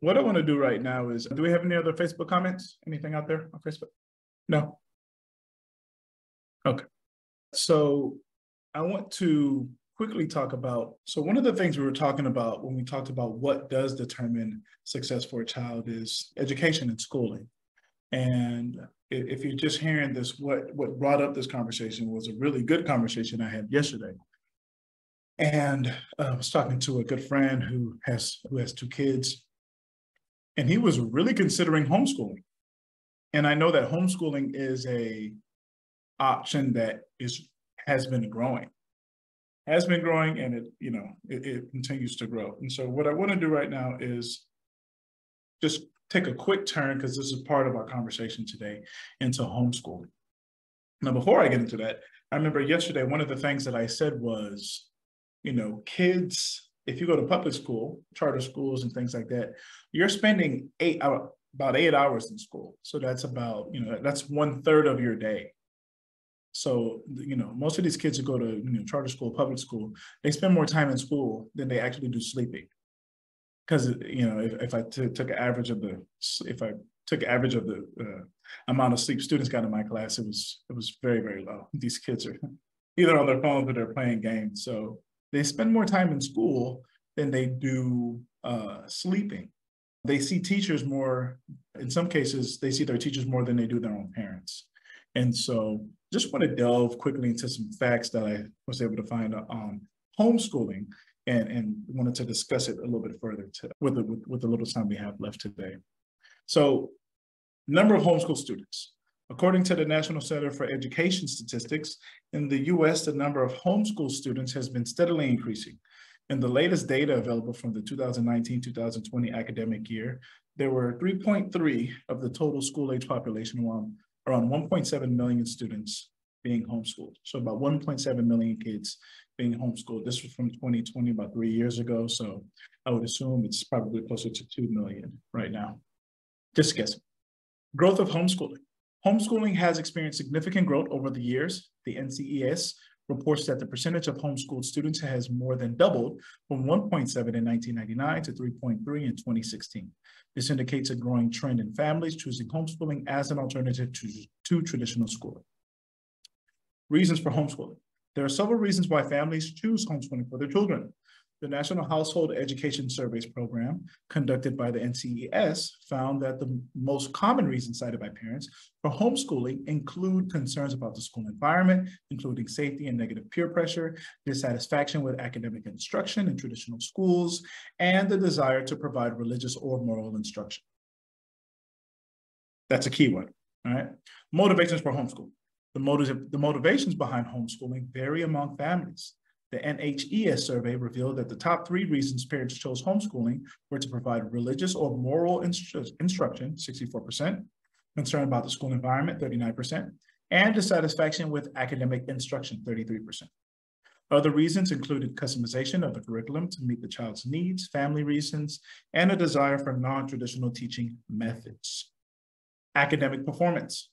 what I want to do right now is, do we have any other Facebook comments? Anything out there on Facebook? No? Okay. So I want to quickly talk about, so one of the things we were talking about when we talked about what does determine success for a child is education and schooling. And if you're just hearing this, what brought up this conversation was a really good conversation I had yesterday. And I was talking to a good friend who has 2 kids, and he was really considering homeschooling. And I know that homeschooling is a option that has been growing, and it continues to grow. And so what I want to do right now is just take a quick turn, because this is part of our conversation today, into homeschooling. Now, before I get into that, I remember yesterday, one of the things that I said was, kids, if you go to public school, charter schools and things like that, you're spending about 8 hours in school. So that's about, that's 1/3 of your day. So, most of these kids who go to, charter school, public school, they spend more time in school than they actually do sleeping. Because, if I took an average of the amount of sleep students got in my class, it was very, very low. These kids are either on their phones or they're playing games. So they spend more time in school than they do sleeping. They see teachers more, in some cases, they see their teachers more than they do their own parents. And so just want to delve quickly into some facts that I was able to find on homeschooling, and wanted to discuss it a little bit further with the little time we have left today. So, number of homeschool students. According to the National Center for Education Statistics, in the US, the number of homeschool students has been steadily increasing. In the latest data available from the 2019-2020 academic year, there were 3.3 of the total school-age population, around 1.7 million students being homeschooled. So about 1.7 million kids being homeschooled. This was from 2020, about 3 years ago. So I would assume it's probably closer to 2 million right now. Just guessing. Growth of homeschooling. Homeschooling has experienced significant growth over the years. The NCES reports that the percentage of homeschooled students has more than doubled from 1.7 in 1999 to 3.3 in 2016. This indicates a growing trend in families choosing homeschooling as an alternative to traditional schooling. Reasons for homeschooling. There are several reasons why families choose homeschooling for their children. The National Household Education Surveys program, conducted by the NCES, found that the most common reasons cited by parents for homeschooling include concerns about the school environment, including safety and negative peer pressure, dissatisfaction with academic instruction in traditional schools, and the desire to provide religious or moral instruction. That's a key one, all right? Motivations for homeschooling. The motivations behind homeschooling vary among families. The NHES survey revealed that the top 3 reasons parents chose homeschooling were to provide religious or moral instruction, 64%, concern about the school environment, 39%, and dissatisfaction with academic instruction, 33%. Other reasons included customization of the curriculum to meet the child's needs, family reasons, and a desire for non-traditional teaching methods. Academic performance.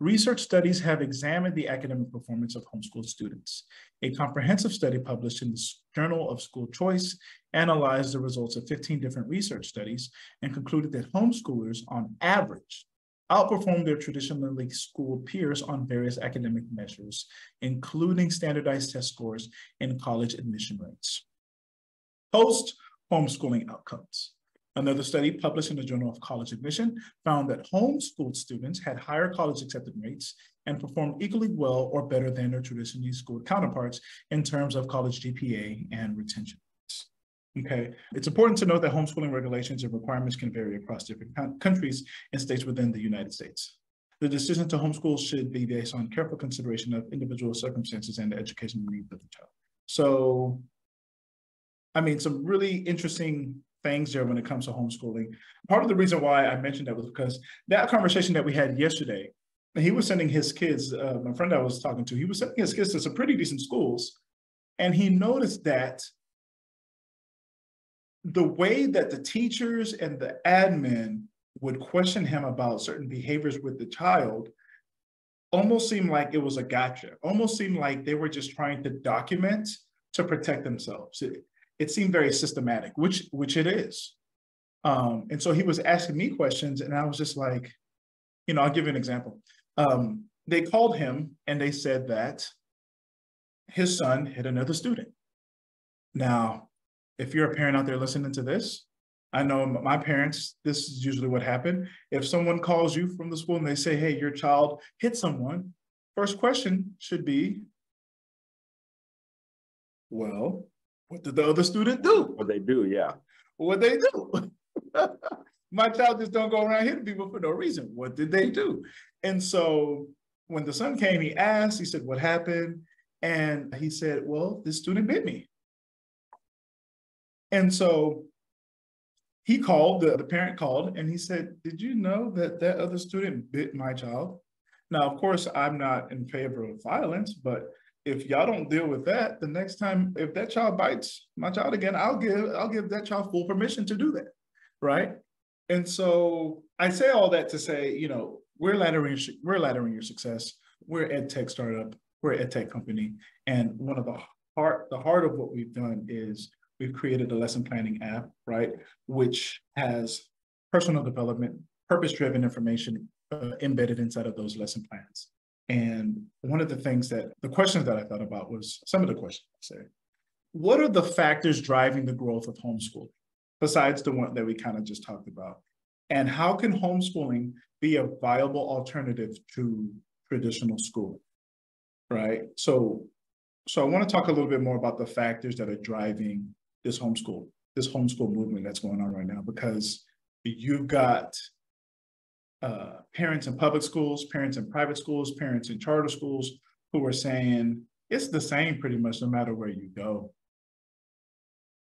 Research studies have examined the academic performance of homeschooled students. A comprehensive study published in the Journal of School Choice analyzed the results of 15 different research studies and concluded that homeschoolers, on average, outperformed their traditionally schooled peers on various academic measures, including standardized test scores and college admission rates. Post-homeschooling outcomes. Another study published in the Journal of College Admission found that homeschooled students had higher college acceptance rates and performed equally well or better than their traditionally schooled counterparts in terms of college GPA and retention rates. Okay, it's important to note that homeschooling regulations and requirements can vary across different countries and states within the United States. The decision to homeschool should be based on careful consideration of individual circumstances and the educational needs of the child. So, I mean, some really interesting things there when it comes to homeschooling. Part of the reason why I mentioned that was because that conversation that we had yesterday, he was sending his kids, my friend I was talking to, he was sending his kids to some pretty decent schools. And he noticed that the way that the teachers and the admin would question him about certain behaviors with the child almost seemed like it was a gotcha, almost seemed like they were just trying to document to protect themselves. It seemed very systematic, which it is. And so he was asking me questions, and I was just like, I'll give you an example. They called him and they said that his son hit another student. Now, if you're a parent out there listening to this, I know my parents, this is usually what happened. If someone calls you from the school and they say, hey, your child hit someone, first question should be, well, what did the other student do? What they do, yeah. What they do? My child just don't go around hitting people for no reason. What did they do? And so when the son came, he asked, he said, what happened? And he said, well, this student bit me. And so he called, the parent called, and he said, did you know that that other student bit my child? Now, of course, I'm not in favor of violence, but if y'all don't deal with that, the next time, if that child bites my child again, I'll give that child full permission to do that, right? And so I say all that to say, we're laddering your success. We're ed tech startup. We're an ed tech company, and one of the heart of what we've done is we've created a lesson planning app, right, which has personal development, purpose-driven information embedded inside of those lesson plans. And one of the questions that I thought about was some of the questions I said, what are the factors driving the growth of homeschooling, besides the one that we kind of just talked about? And how can homeschooling be a viable alternative to traditional schooling, right? So I want to talk a little bit more about the factors that are driving this homeschool movement that's going on right now, because you've got parents in public schools, parents in private schools, parents in charter schools who are saying it's the same pretty much no matter where you go.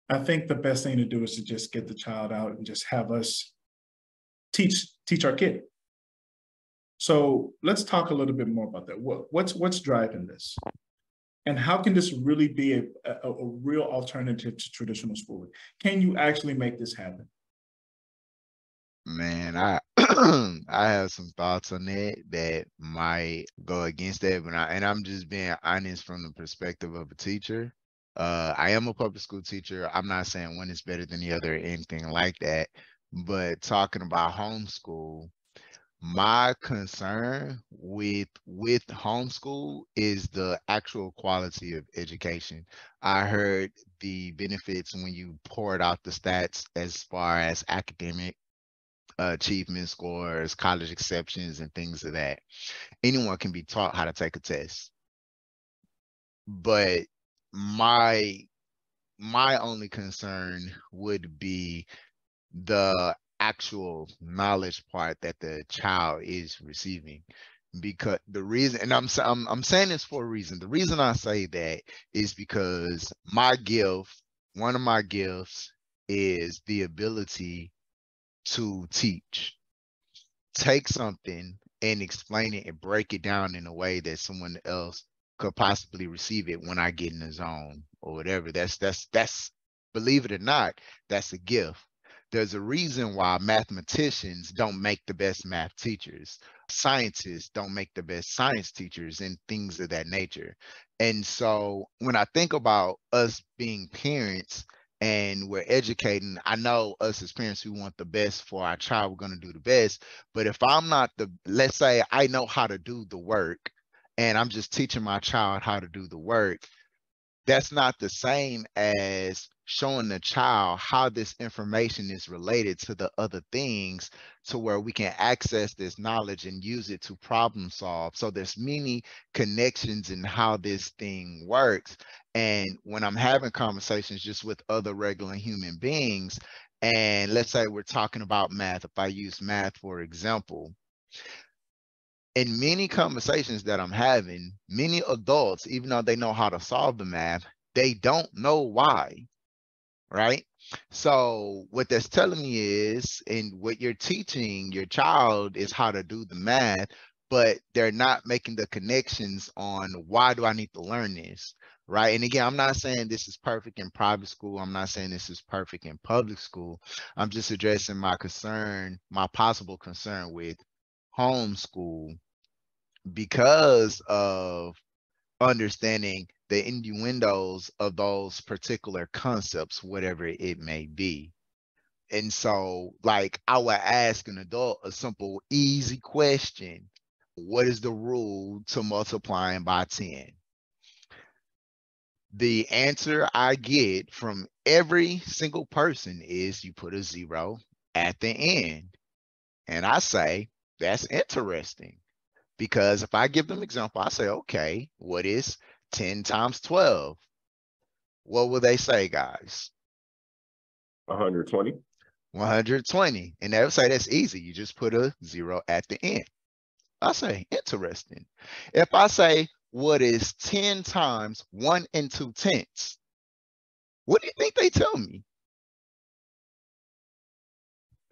I think the best thing to do is to just get the child out and just have us teach our kid. So let's talk a little bit more about that. What's driving this? And how can this really be a real alternative to traditional schooling? Can you actually make this happen? Man, I I have some thoughts on that might go against that, but I'm just being honest from the perspective of a teacher. I am a public school teacher. I'm not saying one is better than the other or anything like that, but talking about homeschool, my concern with homeschool is the actual quality of education. I heard the benefits when you poured out the stats as far as academic achievement scores, college exceptions, and things of that. Anyone can be taught how to take a test. But my only concern would be the actual knowledge part that the child is receiving, because the reason, and I'm saying this for a reason. The reason I say that is because one of my gifts is the ability to take something and explain it and break it down in a way that someone else could possibly receive it when I get in the zone or whatever. That's believe it or not, that's a gift. There's a reason why mathematicians don't make the best math teachers. Scientists don't make the best science teachers, and things of that nature. And so when I think about us being parents and we're educating, I know us as parents, we want the best for our child. We're going to do the best. But if I'm not let's say I know how to do the work and I'm just teaching my child how to do the work, that's not the same as showing the child how this information is related to the other things, to where we can access this knowledge and use it to problem solve. So there's many connections in how this thing works. And when I'm having conversations just with other regular human beings, and let's say we're talking about math, if I use math for example, in many conversations that I'm having, many adults, even though they know how to solve the math, they don't know why, right? So what that's telling me is, and what you're teaching your child is how to do the math, but they're not making the connections on why do I need to learn this, right? And again, I'm not saying this is perfect in private school. I'm not saying this is perfect in public school. I'm just addressing my possible concern with homeschool, because of understanding the innuendos of those particular concepts, whatever it may be. And so, like, I would ask an adult a simple, easy question. What is the rule to multiplying by 10? The answer I get from every single person is you put a 0 at the end. And I say, that's interesting. Because if I give them an example, I say, okay, what is 10 times 12? What will they say, guys? 120. 120. And they would say that's easy. You just put a 0 at the end. I say, interesting. If I say, what is 10 times 1 and 2/10? What do you think they tell me?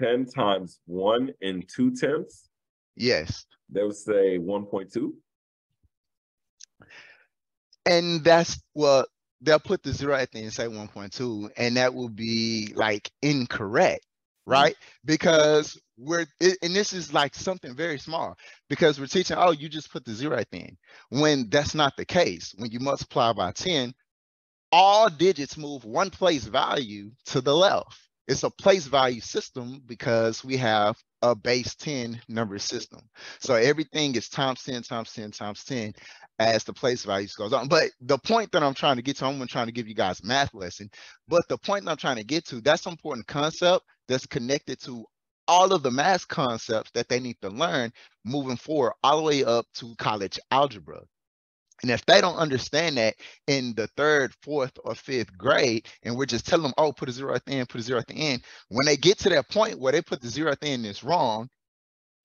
10 times 1 and 2/10? Yes. They would say 1.2. And that's, well, they'll put the 0 at the end and say 1.2, and that will be like incorrect, right? Because and this is like something very small, because we're teaching, oh, you just put the 0 at the end, when that's not the case. When you multiply by 10, all digits move one place value to the left. It's a place value system because we have a base 10 number system. So everything is times 10, times 10, times 10 as the place values goes on. But the point that I'm trying to get to, I'm trying to give you guys a math lesson, but the point that I'm trying to get to, that's an important concept that's connected to all of the math concepts that they need to learn moving forward, all the way up to college algebra. And if they don't understand that in the 3rd, 4th, or 5th grade, and we're just telling them, oh, put a 0 at the end, put a 0 at the end, when they get to that point where they put the 0 at the end and it's wrong,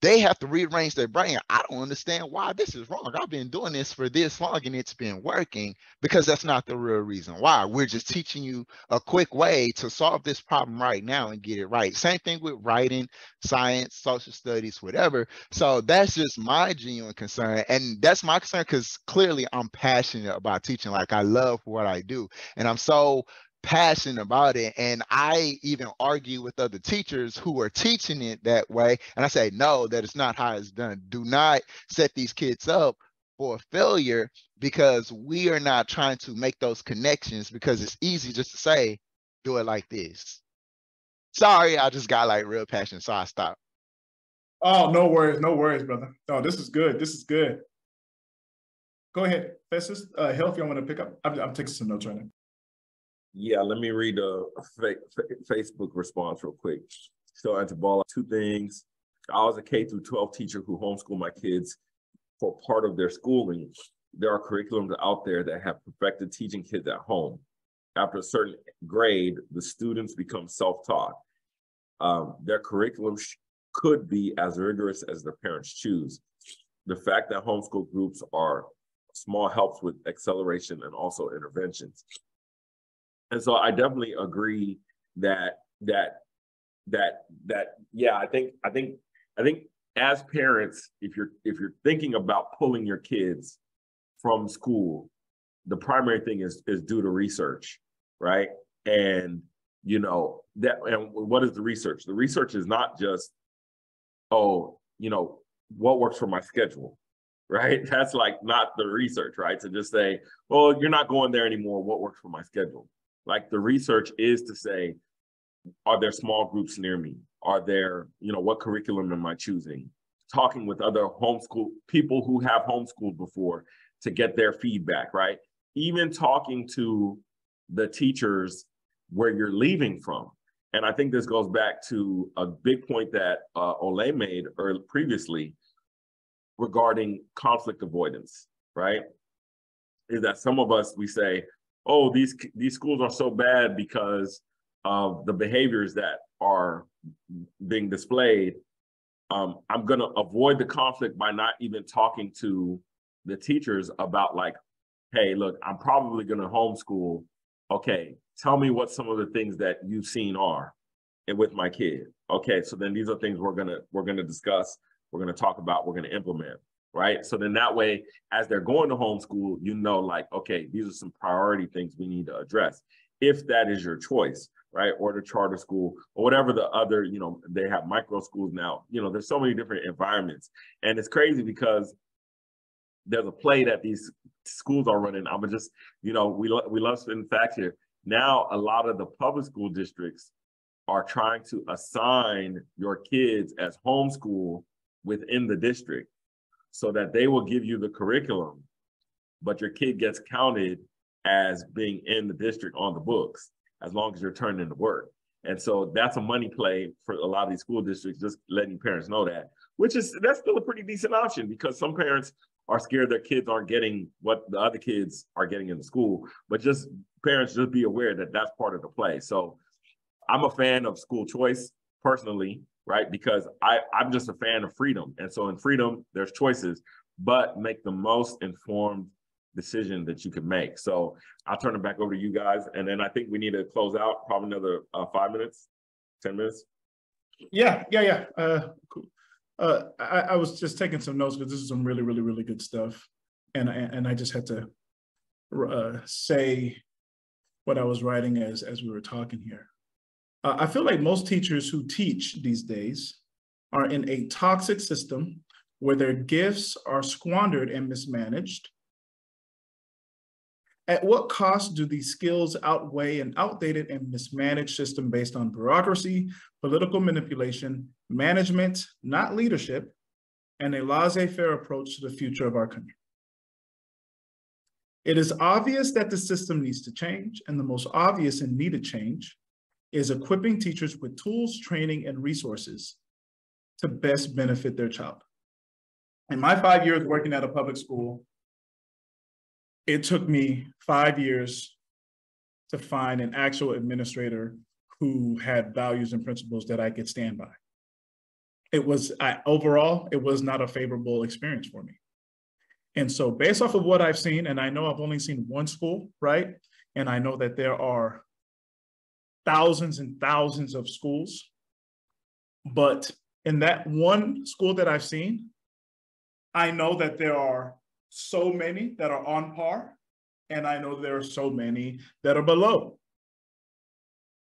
they have to rearrange their brain. I don't understand why this is wrong. I've been doing this for this long and it's been working, because that's not the real reason why. We're just teaching you a quick way to solve this problem right now and get it right. Same thing with writing, science, social studies, whatever. So that's just my genuine concern. And that's my concern because clearly I'm passionate about teaching. Like, I love what I do. And I'm so passionate about it, and I even argue with other teachers who are teaching it that way, and I say, no, that is not how it's done. Do not set these kids up for failure, because we are not trying to make those connections, because it's easy just to say, do it like this. Sorry, I just got like real passionate, so I stopped. Oh, no worries, brother. No, this is good. Go ahead, Festus. Healthy, I want to pick up. I'm taking some notes right now. Yeah, let me read a Facebook response real quick. So, Antibala, 2 things. I was a K through 12 teacher who homeschooled my kids for part of their schooling. There are curriculums out there that have perfected teaching kids at home. After a certain grade, the students become self-taught. Their curriculum could be as rigorous as their parents choose. The fact that homeschool groups are small helps with acceleration and also interventions. And so I definitely agree that yeah, I think as parents, if you're thinking about pulling your kids from school, the primary thing is do the research, right? And and what is the research? The research is not just, what works for my schedule, right? That's like not the research, right? To just say, well, you're not going there anymore. What works for my schedule? Like, the research is to say, are there small groups near me? Are there, what curriculum am I choosing? Talking with other homeschool people who have homeschooled before to get their feedback, right? Even talking to the teachers where you're leaving from. And I think this goes back to a big point that Ole made previously regarding conflict avoidance, right? Is that some of us, we say, oh, these schools are so bad because of the behaviors that are being displayed. I'm going to avoid the conflict by not even talking to the teachers about, like, hey, look, I'm probably going to homeschool. Okay, tell me what some of the things that you've seen are with my kid. Okay, so then these are things we're gonna discuss, we're gonna talk about, we're gonna implement. Right. So then that way, as they're going to homeschool, like, okay, these are some priority things we need to address, if that is your choice, right? Or the charter school or whatever the other, they have micro schools now. There's so many different environments. And it's crazy because there's a play that these schools are running. I'm just, we love spending facts here. Now, a lot of the public school districts are trying to assign your kids as homeschool within the district so that they will give you the curriculum, but your kid gets counted as being in the district on the books as long as you're turning in the work. And so that's a money play for a lot of these school districts, just letting parents know that, that's still a pretty decent option, because some parents are scared their kids aren't getting what the other kids are getting in the school, but just parents just be aware that that's part of the play. So I'm a fan of school choice personally, right? Because I'm just a fan of freedom. And so in freedom, there's choices, but make the most informed decision that you can make. So I'll turn it back over to you guys. And then I think we need to close out probably another 5 minutes, 10 minutes. Yeah. Cool. I was just taking some notes because this is some really, really, really good stuff. And I just had to say what I was writing as we were talking here. I feel like most teachers who teach these days are in a toxic system where their gifts are squandered and mismanaged. At what cost do these skills outweigh an outdated and mismanaged system based on bureaucracy, political manipulation, management, not leadership, and a laissez-faire approach to the future of our country? It is obvious that the system needs to change, and the most obvious and needed change is equipping teachers with tools, training, and resources to best benefit their child. In my 5 years working at a public school, it took me 5 years to find an actual administrator who had values and principles that I could stand by. Overall, it was not a favorable experience for me. And so based off of what I've seen, and I know I've only seen one school, right? And I know that there are thousands and thousands of schools, but in that one school that I've seen, I know that there are so many that are on par, and I know there are so many that are below.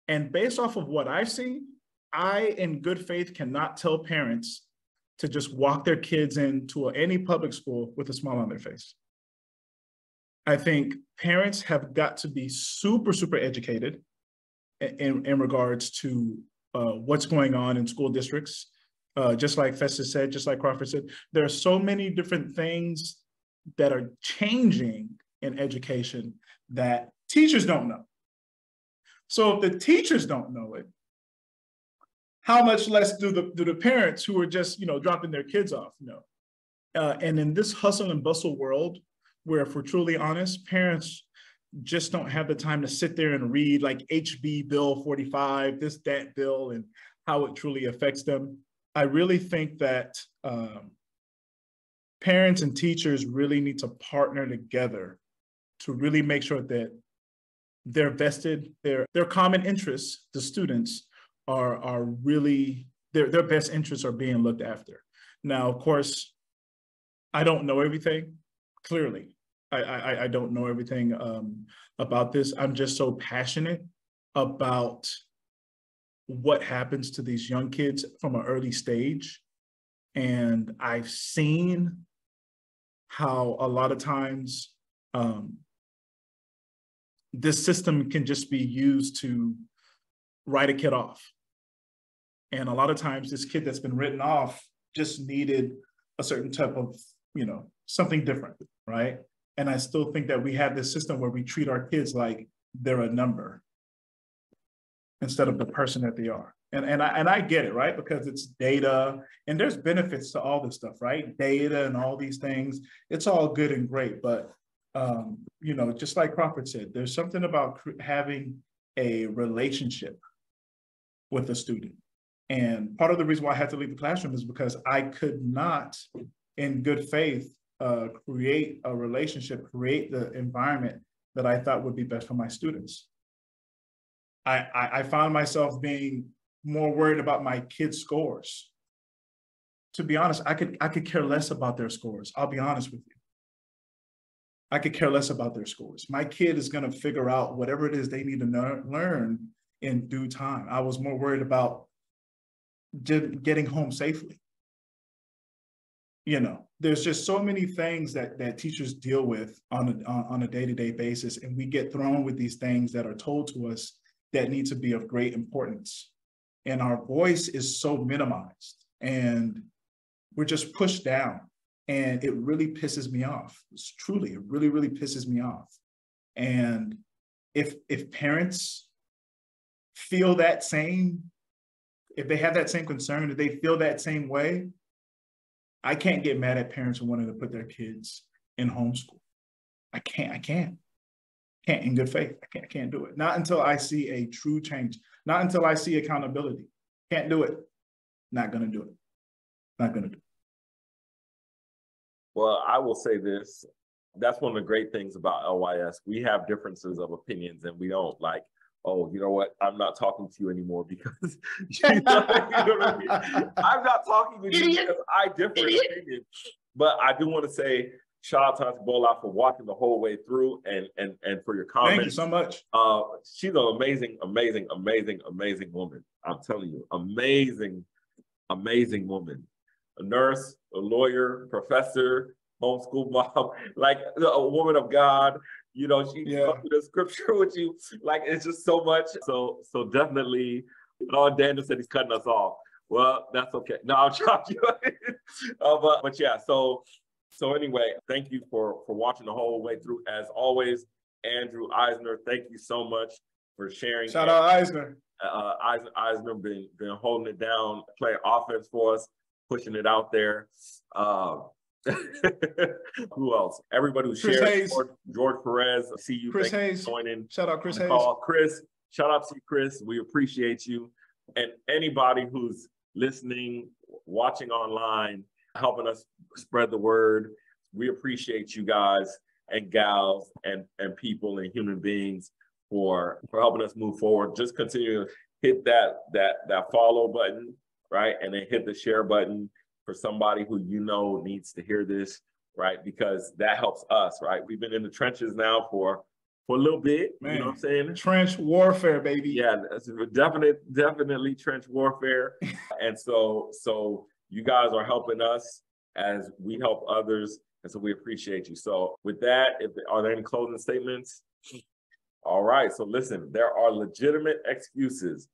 And based off of what I've seen, I, in good faith, cannot tell parents to just walk their kids into any public school with a smile on their face. I think parents have got to be super, super educated in regards to what's going on in school districts. Just like Festus said, just like Crawford said, there are so many different things that are changing in education that teachers don't know. So if the teachers don't know it, how much less do the parents who are just, dropping their kids off know? And in this hustle and bustle world, where if we're truly honest, parents just don't have the time to sit there and read like HB Bill 45, that bill, and how it truly affects them. I really think that parents and teachers really need to partner together to really make sure that their common interests, the students, are really, their best interests are being looked after. Now, of course, I don't know everything, clearly. I don't know everything about this. I'm just so passionate about what happens to these young kids from an early stage. And I've seen how a lot of times this system can just be used to write a kid off. And a lot of times this kid that's been written off just needed a certain type of, something different, right? And I still think that we have this system where we treat our kids like they're a number instead of the person that they are. And I get it, right? Because it's data and there's benefits to all this stuff, right? Data and all these things, it's all good and great. But, just like Crawford said, there's something about having a relationship with a student. And part of the reason why I had to leave the classroom is because I could not, in good faith, create a relationship, create the environment that I thought would be best for my students. I found myself being more worried about my kids' scores. To be honest, I could care less about their scores. I'll be honest with you. I could care less about their scores. My kid is going to figure out whatever it is they need to learn in due time. I was more worried about getting home safely. There's just so many things that teachers deal with on a day-to-day basis, and we get thrown with these things that are told to us that need to be of great importance. and our voice is so minimized, and we're just pushed down, and it really pisses me off. It's truly, it really, really pisses me off. And if parents feel that same, if they have that same concern, if they feel that same way, I can't get mad at parents who wanted to put their kids in homeschool. I can't in good faith. I can't do it. Not until I see a true change. Not until I see accountability. Can't do it. Not gonna do it. Not gonna do it. Well, I will say this. That's one of the great things about LYS. We have differences of opinions, and we don't like, oh, you know what? I'm not talking to you anymore because you know what I mean? I'm not talking to you because I differ in opinion. But I do want to say shout out to Auntie Bola for watching the whole way through and for your comments. Thank you so much. She's an amazing, amazing, amazing, amazing woman. I'm telling you, amazing, amazing woman. A nurse, a lawyer, professor, homeschool mom, like a woman of God. You know, she goes through the scripture with you. Like, it's just so much. So definitely, Daniel said he's cutting us off. Well, that's okay. No, I'll drop you. But yeah, so anyway, thank you for watching the whole way through. As always, Andrew Eisner, thank you so much for sharing. Shout out Eisner. Eisner been holding it down, playing offense for us, pushing it out there. Who else? Everybody who shared. George Perez. I see you. Chris Hayes. Joining. Shout out Chris Hayes. Chris, shout out to you, Chris. We appreciate you. And anybody who's listening, watching online, helping us spread the word. We appreciate you guys and gals and people and human beings for helping us move forward. Just continue to hit that follow button, right? And then hit the share button for somebody who you know needs to hear this, right? Because that helps us, right? We've been in the trenches now for a little bit, man, you know what I'm saying? Trench warfare, baby. Yeah, that's definitely trench warfare. And so you guys are helping us as we help others. And so we appreciate you. So with that, are there any closing statements? All right. So listen, there are legitimate excuses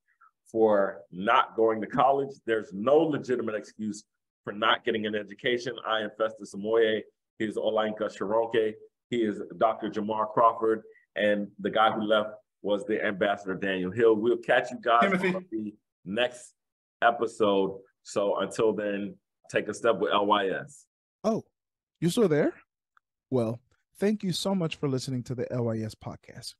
for not going to college. There's no legitimate excuse for not getting an education. I am Festus Samoye. He is Olayinka Sharonke. He is Dr. Jamar Crawford. And the guy who left was the Ambassador Daniel Hill. We'll catch you guys on the next episode. So until then, take a step with LYS. Oh, you still there? Well, thank you so much for listening to the LYS podcast.